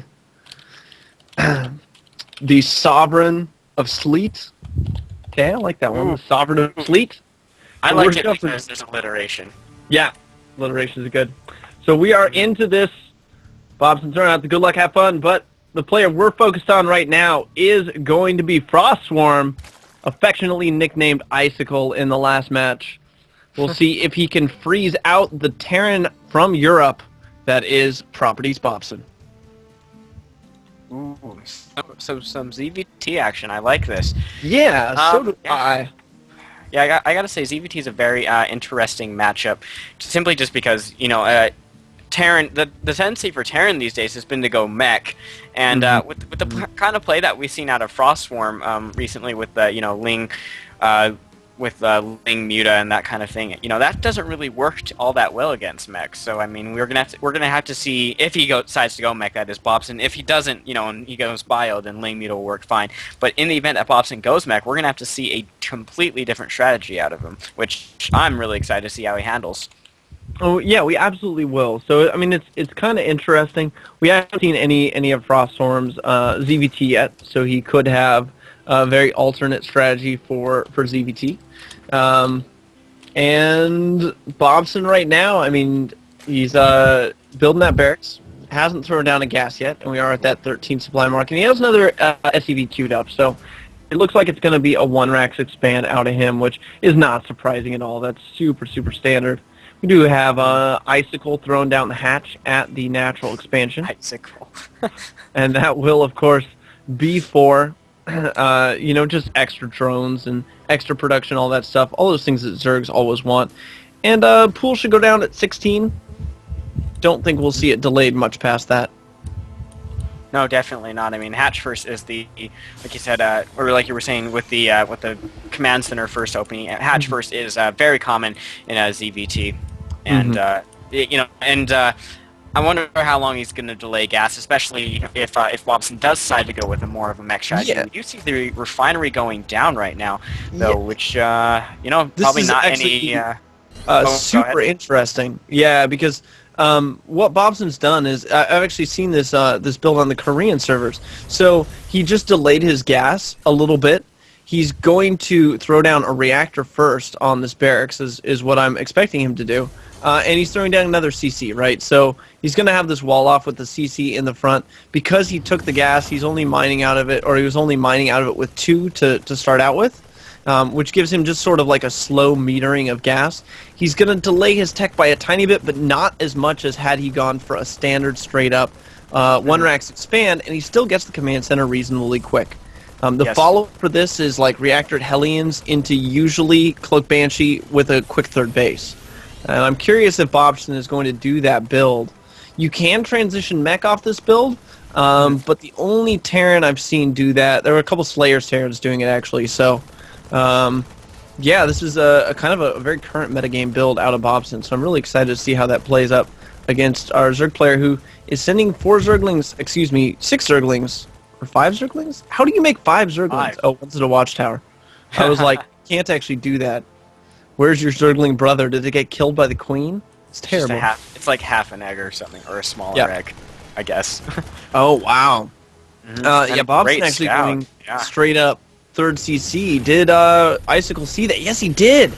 the Sovereign of Sleet. Okay, I like that one. The Sovereign of Sleet. I So like we're it jumping- because there's alliteration. Yeah, alliteration is good. So we are into this. Bobson turnout. The good luck, have fun. But the player we're focused on right now is going to be Frostswarm, affectionately nicknamed Icicle in the last match. We'll see if he can freeze out the Terran from Europe that is Properties Bobson. Ooh, so some ZVT action. I like this. Yeah, so do yeah. I. Yeah, I gotta say ZVT is a very interesting matchup, simply just because Terran. The tendency for Terran these days has been to go mech, and with the kind of play that we've seen out of Frostswarm recently with Ling. Ling Muta and that kind of thing, that doesn't really work all that well against mech. So I mean, we're gonna have to see if he decides to go mech. That is Bobson. If he doesn't, and he goes bio, then Ling Muta will work fine. But in the event that Bobson goes mech, we're gonna have to see a completely different strategy out of him, which I'm really excited to see how he handles. Oh yeah, we absolutely will. So I mean, it's kind of interesting. We haven't seen any of Frostswarm's ZVT yet, so he could have a very alternate strategy for ZVT. And Bobson right now, I mean, he's building that barracks. Hasn't thrown down a gas yet, and we are at that 13 supply mark. And he has another SEV queued up, so it looks like it's going to be a 1-Rax expand out of him, which is not surprising at all. That's super, super standard. We do have Icicle thrown down the hatch at the natural expansion. Icicle. And that will, of course, be for just extra drones and extra production, all that stuff, all those things that Zergs always want. And pool should go down at 16. Don't think we'll see it delayed much past that. No, definitely not. I mean, hatch first is like you said, or like you were saying with the command center first opening. Hatch first is very common in ZVT, and I wonder how long he's going to delay gas, especially if Bobson does decide to go with more of a mech strategy. Yeah. We do see the refinery going down right now, though, Yeah. which This probably is not actually, any. super interesting. Yeah, because what Bobson's done is I've actually seen this build on the Korean servers. So he just delayed his gas a little bit. He's going to throw down a reactor first on this barracks, is what I'm expecting him to do. And he's throwing down another CC, right? So he's going to have this wall off with the CC in the front. Because he took the gas, he's only mining out of it, or he was only mining out of it with 2 to start out with, which gives him just sort of like a slow metering of gas. He's going to delay his tech by a tiny bit, but not as much as had he gone for a standard straight-up 1-Rax expand, and he still gets the command center reasonably quick. The follow-up for this is like Reactor Hellions into usually Cloak Banshee with a quick third base. And I'm curious if Bobson is going to do that build. You can transition mech off this build, but the only Terran I've seen do that, there were a couple Slayers Terrans doing it actually, so yeah, this is a kind of a very current metagame build out of Bobson, so I'm really excited to see how that plays up against our Zerg player who is sending 6 Zerglings, or 5 Zerglings? How do you make 5 Zerglings? 5. Oh, one's at a watchtower. I was like, can't actually do that. Where's your Zergling brother? Did it get killed by the queen? It's terrible. It's like half an egg or something, or a smaller egg, I guess. Oh, wow. And Yeah, Bobson great actually scout. going Yeah. straight up 3rd CC. Did Icicle see that? Yes, he did.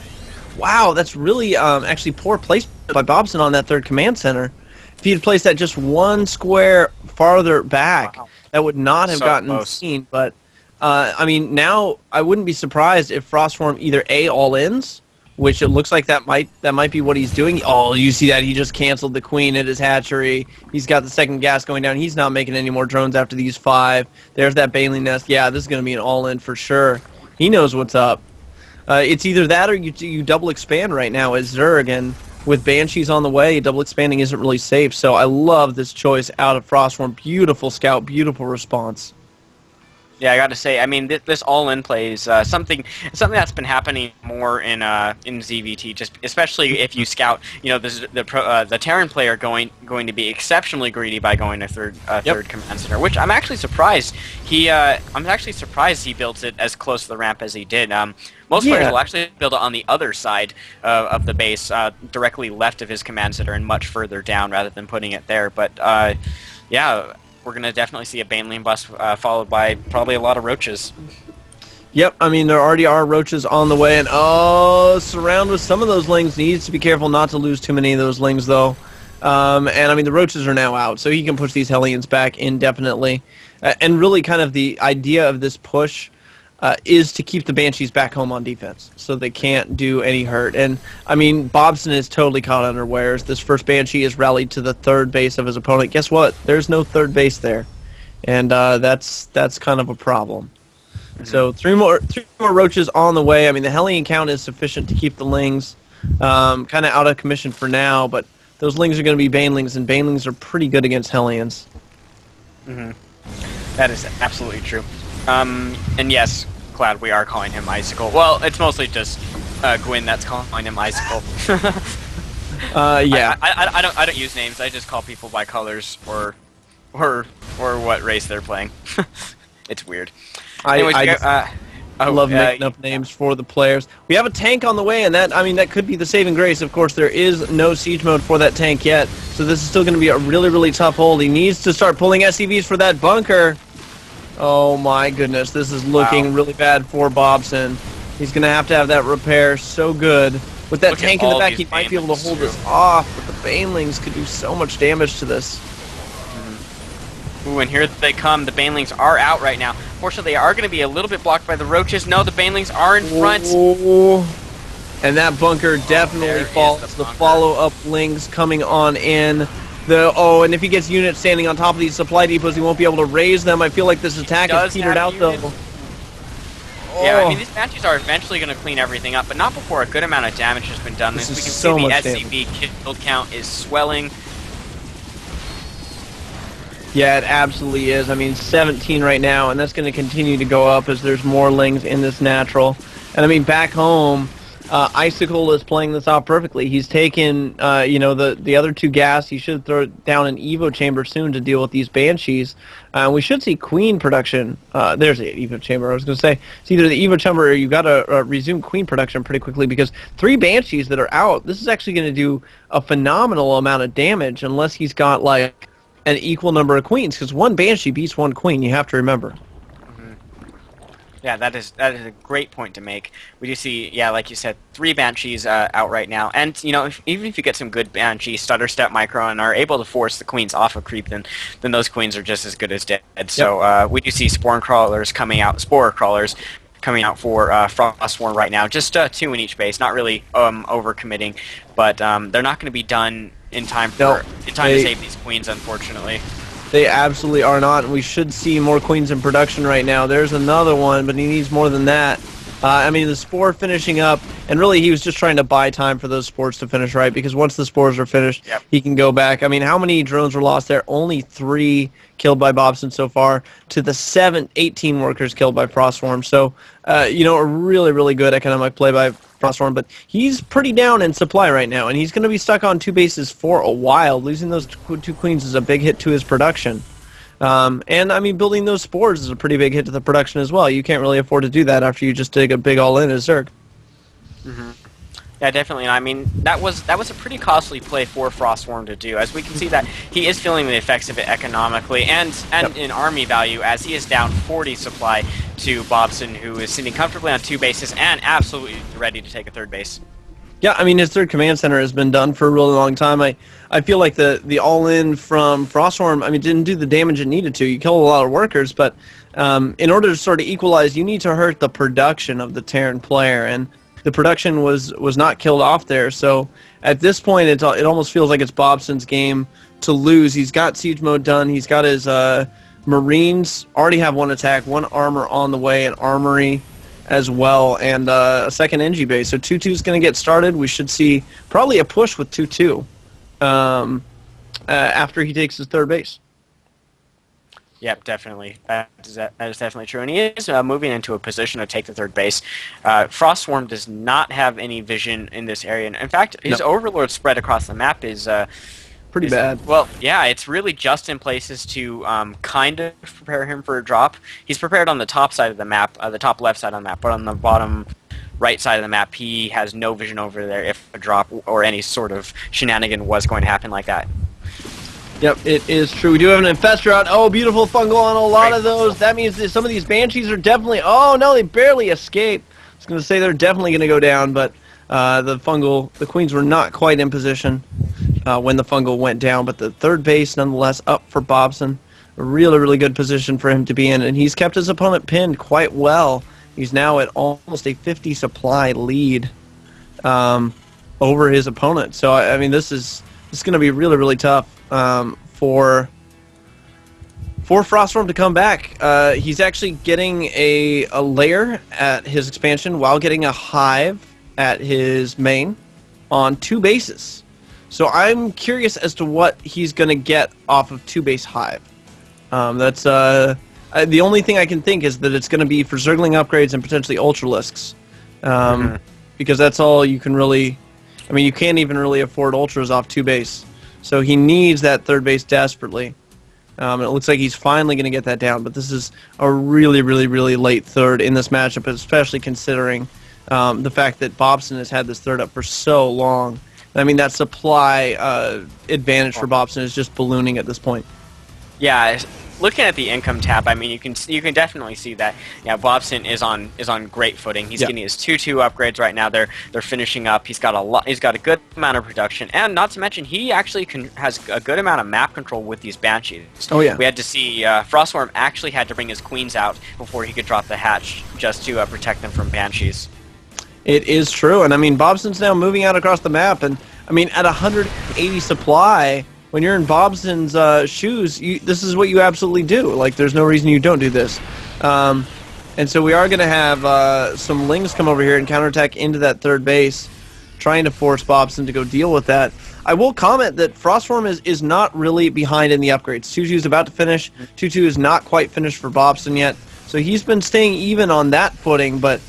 Wow, that's really actually poor placement by Bobson on that 3rd command center. If he had placed that just 1 square farther back, that would not have So gotten close. seen. But, I mean, now I wouldn't be surprised if Frostswarm either A, all-ins, which it looks like that might be what he's doing. Oh, you see that? He just canceled the queen at his hatchery. He's got the second gas going down. He's not making any more drones after these 5. There's that baleen nest. Yeah, this is going to be an all-in for sure. He knows what's up. It's either that or you double expand right now as Zerg, and with Banshees on the way, double expanding isn't really safe. So I love this choice out of Frostworm. Beautiful scout, beautiful response. Yeah, I got to say, I mean, this all-in play is something that's been happening more in ZVT, just especially if you scout, you know, the Terran player going to be exceptionally greedy by going to third command center, which I'm actually surprised he built it as close to the ramp as he did. Most players will actually build it on the other side of the base, directly left of his command center and much further down, rather than putting it there. But yeah. We're going to definitely see a Baneling bust followed by probably a lot of roaches. Yep, I mean, there already are roaches on the way, and surround with some of those lings. Needs to be careful not to lose too many of those lings, though. And, I mean, the roaches are now out, so he can push these Hellions back indefinitely. And really kind of the idea of this push is to keep the Banshees back home on defense, so they can't do any hurt. And, I mean, Bobson is totally caught unawares. This first Banshee is rallied to the third base of his opponent. Guess what? There's no third base there. And that's kind of a problem. Mm-hmm. So three more roaches on the way. I mean, the Hellion count is sufficient to keep the lings kind of out of commission for now, but those lings are going to be Banelings, and Banelings are pretty good against Hellions. Mm-hmm. That is absolutely true. And yes, Cloud, we are calling him Icicle. Well, it's mostly just Gwyn that's calling him Icicle. Yeah. I don't use names. I just call people by colors or what race they're playing. It's weird. Anyways, I love making up names for the players. We have a tank on the way, and that could be the saving grace. Of course, there is no siege mode for that tank yet, so this is still going to be a really, really tough hold. He needs to start pulling SCVs for that bunker. Oh my goodness, this is looking really bad for Bobson. He's going to have that repair so good. With that tank in the back, he might be able to hold this off, but the Banelings could do so much damage to this. Ooh, and here they come. The Banelings are out right now. Fortunately, they are going to be a little bit blocked by the roaches. No, the Banelings are in front. Ooh. And that bunker definitely falls. The follow-up lings coming on in. And if he gets units standing on top of these supply depots, he won't be able to raise them. I feel like this attack is petered out, though. Yeah, I mean, these Banshees are eventually going to clean everything up, but not before a good amount of damage has been done. As we can see, the SCV kill count is swelling. Yeah, it absolutely is. I mean, 17 right now, and that's going to continue to go up as there's more lings in this natural. And, I mean, back home, Icicle is playing this off perfectly. He's taken, the other 2 gas. He should throw down an Evo chamber soon to deal with these Banshees. We should see Queen production. There's the Evo chamber. I was going to say, it's either the Evo chamber or you've got to resume Queen production pretty quickly, because 3 Banshees that are out, this is actually going to do a phenomenal amount of damage unless he's got, like, an equal number of Queens, because 1 Banshee beats 1 Queen, you have to remember. Yeah, that is a great point to make. We do see, like you said, 3 Banshees out right now, and even if you get some good Banshees, stutter step micro, and are able to force the Queens off of creep, then those Queens are just as good as dead. Yep. So we do see Spore crawlers coming out for Frostworm right now. Just 2 in each base, not really overcommitting, but they're not going to be done in time to save these Queens, unfortunately. They absolutely are not, and we should see more Queens in production right now. There's another one, but he needs more than that. I mean, the Spore finishing up, and really he was just trying to buy time for those Spores to finish, right? Because once the Spores are finished, he can go back. I mean, how many drones were lost there? Only 3 killed by Bobson so far, to the 18 workers killed by Frostworm. So, a really, really good economic play by Frostworm, but he's pretty down in supply right now, and he's going to be stuck on 2 bases for a while. Losing those 2 Queens is a big hit to his production. And, I mean, building those Spores is a pretty big hit to the production as well. You can't really afford to do that after you just dig a big all-in as Zerg. Mm-hmm. Yeah, definitely. And I mean, that was a pretty costly play for Frostworm to do, as we can see that he is feeling the effects of it economically and in army value, as he is down 40 supply to Bobson, who is sitting comfortably on 2 bases and absolutely ready to take a 3rd base. Yeah, I mean, his 3rd command center has been done for a really long time. I feel like the all-in from Frostworm, I mean, didn't do the damage it needed to. You killed a lot of workers, but in order to sort of equalize, you need to hurt the production of the Terran player, and the production was not killed off there. So at this point, it almost feels like it's Bobson's game to lose. He's got siege mode done. He's got his Marines already have 1 attack, 1 armor on the way, an armory as well, and a second NG base. So 2-2 is going to get started. We should see probably a push with 2-2 after he takes his third base. Yep, definitely. That is definitely true. And he is moving into a position to take the third base. Frostswarm does not have any vision in this area. In fact, his Overlord spread across the map is pretty bad. Well, yeah, it's really just in places to kind of prepare him for a drop. He's prepared on the top side of the map, the top left side of the map, but on the bottom right side of the map, he has no vision over there if a drop or any sort of shenanigan was going to happen like that. Yep, it is true. We do have an Infestor out. Oh, beautiful fungal on a lot of those. That means that some of these Banshees are definitely... Oh, no, they barely escape. I was going to say they're definitely going to go down, but the Queens were not quite in position when the fungal went down. But the third base, nonetheless, up for Bobson. A really, really good position for him to be in, and he's kept his opponent pinned quite well. He's now at almost a 50 supply lead over his opponent. So, I mean, this is going to be really, really tough. For Froststorm to come back. He's actually getting a lair at his expansion while getting a hive at his main on 2 bases. So I'm curious as to what he's going to get off of 2-base hive. That's the only thing I can think is that it's going to be for Zergling upgrades and potentially Ultralisks. Because that's all you can really... I mean, you can't even really afford Ultras off 2-base. So he needs that third base desperately. And it looks like he's finally going to get that down. But this is a really, really, really late third in this matchup, especially considering the fact that Bobson has had this third up for so long. I mean, that supply advantage for Bobson is just ballooning at this point. Yeah, looking at the income tab, I mean, you can definitely see that. Yeah, Bobson is on great footing. He's getting his 2-2 upgrades right now. They're finishing up. He's got a good amount of production, and not to mention he actually has a good amount of map control with these Banshees. Oh yeah. We had to see Frostworm actually had to bring his Queens out before he could drop the hatch just to protect them from Banshees. It is true, and I mean Bobson's now moving out across the map, and I mean at 180 supply. When you're in Bobson's shoes, this is what you absolutely do. Like, there's no reason you don't do this. And so we are going to have some Lings come over here and counterattack into that third base, trying to force Bobson to go deal with that. I will comment that Frostworm is not really behind in the upgrades. 2-2 is about to finish. 2-2 is not quite finished for Bobson yet. So he's been staying even on that footing, but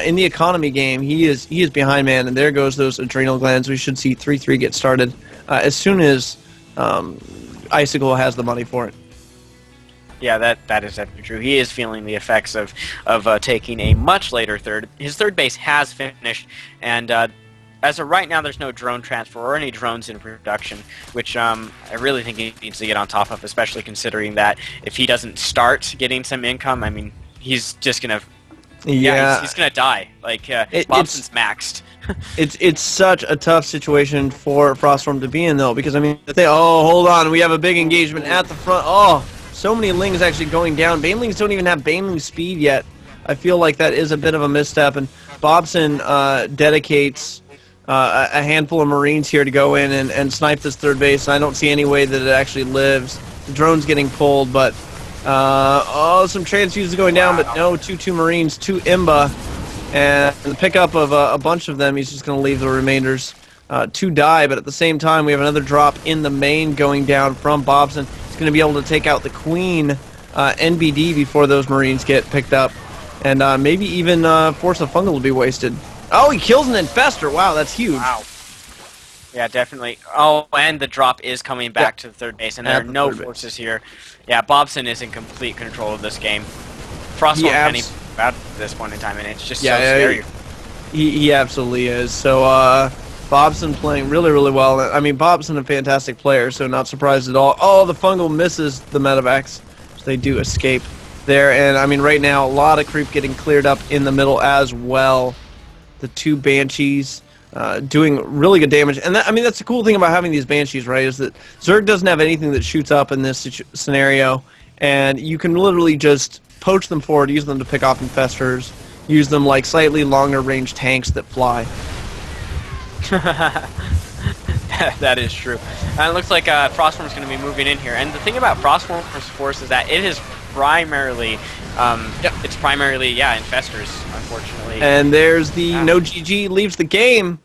in the economy game, he is behind, man. And there goes those adrenal glands. We should see 3-3 get started as soon as... Icicle has the money for it. Yeah, that is definitely true. He is feeling the effects of taking a much later third. His third base has finished, and as of right now, there's no drone transfer or any drones in production, which I really think he needs to get on top of, especially considering that if he doesn't start getting some income, I mean, he's just gonna... Yeah, he's gonna die. Like, Bobson's maxed. It's such a tough situation for Froststorm to be in, though, because, I mean, oh, hold on, we have a big engagement at the front. Oh, so many Lings actually going down. Banelings don't even have Baneling speed yet. I feel like that is a bit of a misstep, and Bobson dedicates a handful of Marines here to go in and snipe this third base. I don't see any way that it actually lives. The drone's getting pulled, but... some transfuses going down, but no, 2-2 Marines, 2 Imba, and the pickup of a bunch of them, he's just going to leave the remainders to die, but at the same time, we have another drop in the main going down from Bobson. He's going to be able to take out the Queen NBD before those Marines get picked up, and maybe even force a fungal to be wasted. Oh, he kills an Infestor. Wow, that's huge. Wow. Yeah, definitely. Oh, and the drop is coming back to the third base, and there are no forces here. Yeah, Bobson is in complete control of this game. Frostwolf can't even out at this point in time, and it's just so scary. He absolutely is. So, Bobson playing really, really well. I mean, Bobson a fantastic player, so not surprised at all. Oh, the fungal misses the medevacs. So they do escape there, and I mean, right now, a lot of creep getting cleared up in the middle as well. The 2 Banshees doing really good damage. And I mean, that's the cool thing about having these Banshees, right, is that Zerg doesn't have anything that shoots up in this scenario, and you can literally just poach them forward, use them to pick off Infestors, use them like slightly longer range tanks that fly. That is true. And it looks like Frostform's going to be moving in here. And the thing about Frostform's force is that it is primarily, infestors, unfortunately. And there's the no GG leaves the game.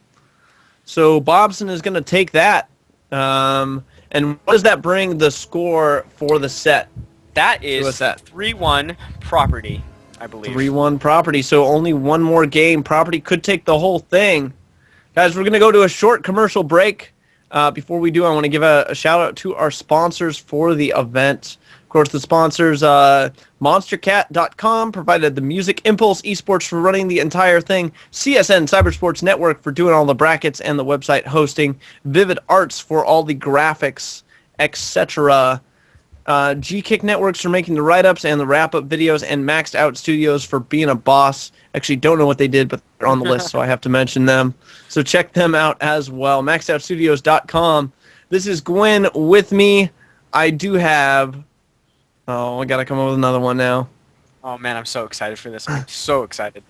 So Bobson is going to take that. And what does that bring the score for the set? That is what's that? 3-1 Property, I believe. 3-1 Property. So only one more game. Property could take the whole thing. Guys, we're going to go to a short commercial break. Before we do, I want to give a shout-out to our sponsors for the event. Of course, the sponsors, MonsterCat.com provided the music, Impulse Esports for running the entire thing, CSN Cybersports Network for doing all the brackets and the website hosting, Vivid Arts for all the graphics, etc., G-Kick Networks for making the write-ups and the wrap-up videos, and Maxed Out Studios for being a boss. Actually, don't know what they did, but they're on the list, so I have to mention them. So check them out as well. MaxedOutStudios.com. This is Gwen with me. I do have... Oh, I got to come up with another one now. Oh, man, I'm so excited for this. I'm so excited.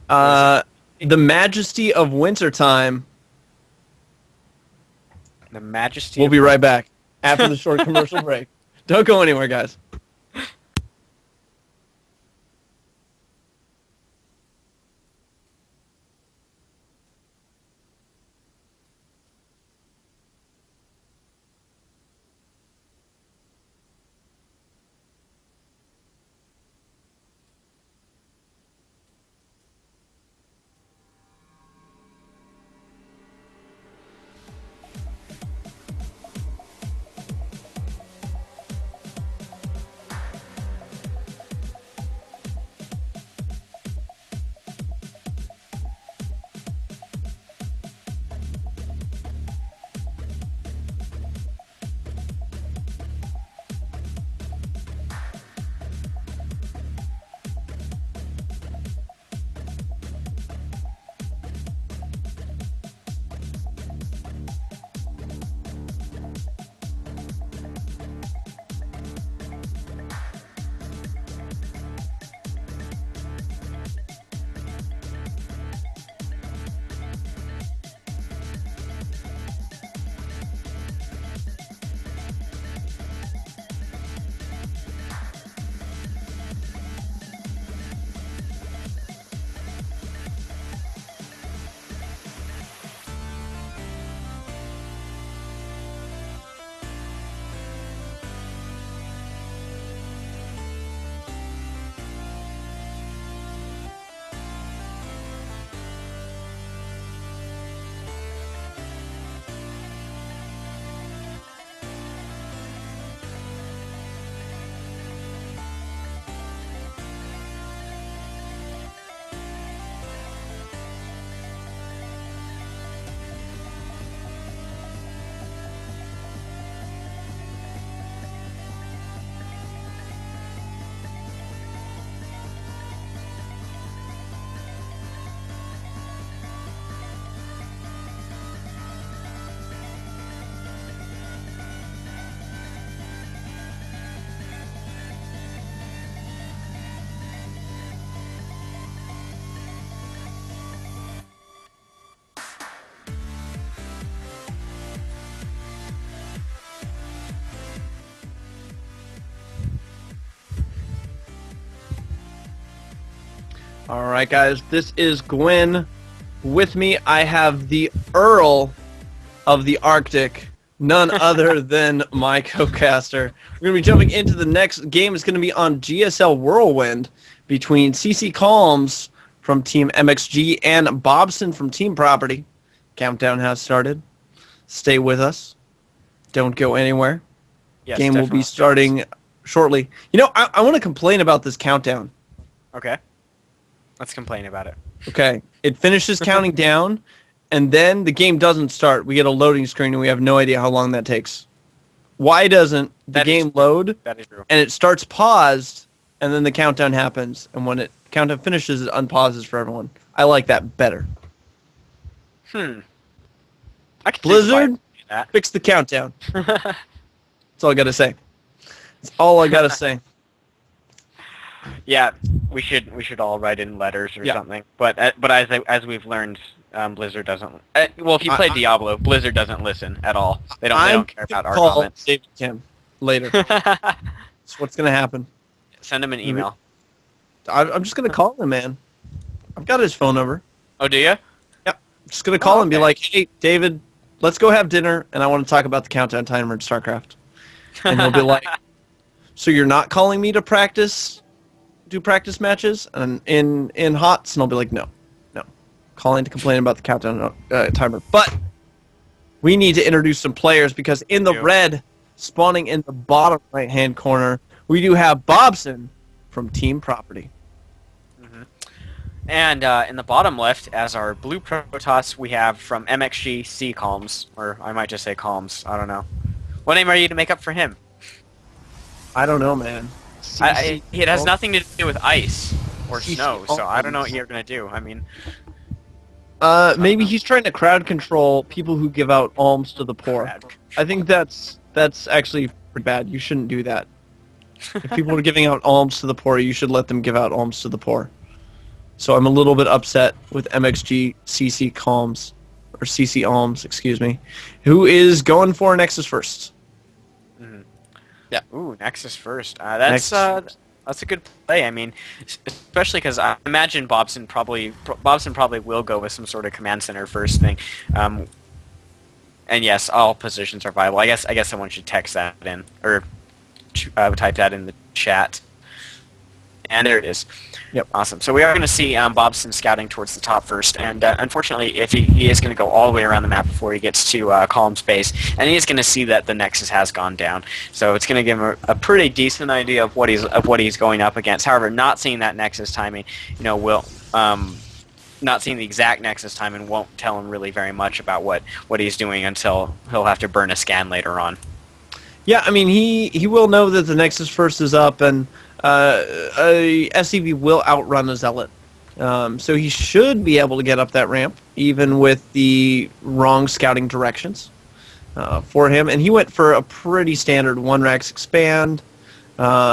The Majesty of Wintertime. The Majesty We'll be right back after the short commercial break. Don't go anywhere, guys. All right, guys, this is Gwen. With me, I have the Earl of the Arctic, none other than my co-caster. We're going to be jumping into the next game. It's going to be on GSL Whirlwind between CC Calms from Team MxG and Bobson from Team Property. Countdown has started. Stay with us. Don't go anywhere. Yes, Game will definitely. be starting shortly. You know, I want to complain about this countdown. Okay. Let's complain about it. Okay. It finishes counting down, and then the game doesn't start. We get a loading screen, and we have no idea how long that takes. Why doesn't the That is game true. load, That is true. and it starts paused, and then the countdown happens, and when it countdown finishes, it unpauses for everyone? I like that better. I can Blizzard, that. fix the countdown. That's all I got to say. That's all I got to say. Yeah, we should all write in letters or Yeah. something. But as we've learned, Blizzard doesn't. Well, if you play I- Diablo, Blizzard doesn't listen at all. They I'm don't care gonna about our call comments. David Kim later. That's what's gonna happen. Send him an email. I'm just gonna call him, man. I've got his phone number. Oh, do you? Yep. Just gonna call him and be okay. like, hey, David, let's go have dinner, and I want to talk about the countdown timer in StarCraft. And he'll be like, so you're not calling me to do practice matches and in HOTS? And I'll be like, no. Calling to complain about the countdown timer. But we need to introduce some players because in the red, spawning in the bottom right-hand corner, we do have Bobson from Team Property. And in the bottom left, as our blue Protoss, we have from MxG C Calms, or I might just say Calms. I don't know. What name are you to make up for him? I don't know, man. It has nothing to do with ice or CC snow, so I don't know what Calms. you're gonna do. I mean, Maybe he's trying to crowd control people who give out alms to the poor. I think that's actually pretty bad. You shouldn't do that. If people are giving out alms to the poor, you should let them give out alms to the poor. So I'm a little bit upset with MxG CC Calms, or CC Alms, excuse me, who is going for Nexus first. Yeah. Ooh, Nexus first. Nexus first. That's a good play. I mean, especially because I imagine Bobson probably will go with some sort of command center first thing. And yes, all positions are viable. I guess someone should text that in or type that in the chat. And there it is. Yep. Awesome. So we are going to see Bobson scouting towards the top first, and unfortunately, if he is going to go all the way around the map before he gets to Column Space, and he is going to see that the Nexus has gone down. So it's going to give him a pretty decent idea of what he's going up against. However, not seeing that Nexus timing, will not seeing the exact Nexus timing won't tell him really very much about what he's doing until he'll have to burn a scan later on. Yeah, I mean, he will know that the Nexus first is up, and a SCV will outrun a Zealot. So he should be able to get up that ramp, even with the wrong scouting directions for him. And he went for a pretty standard 1-Rax expand.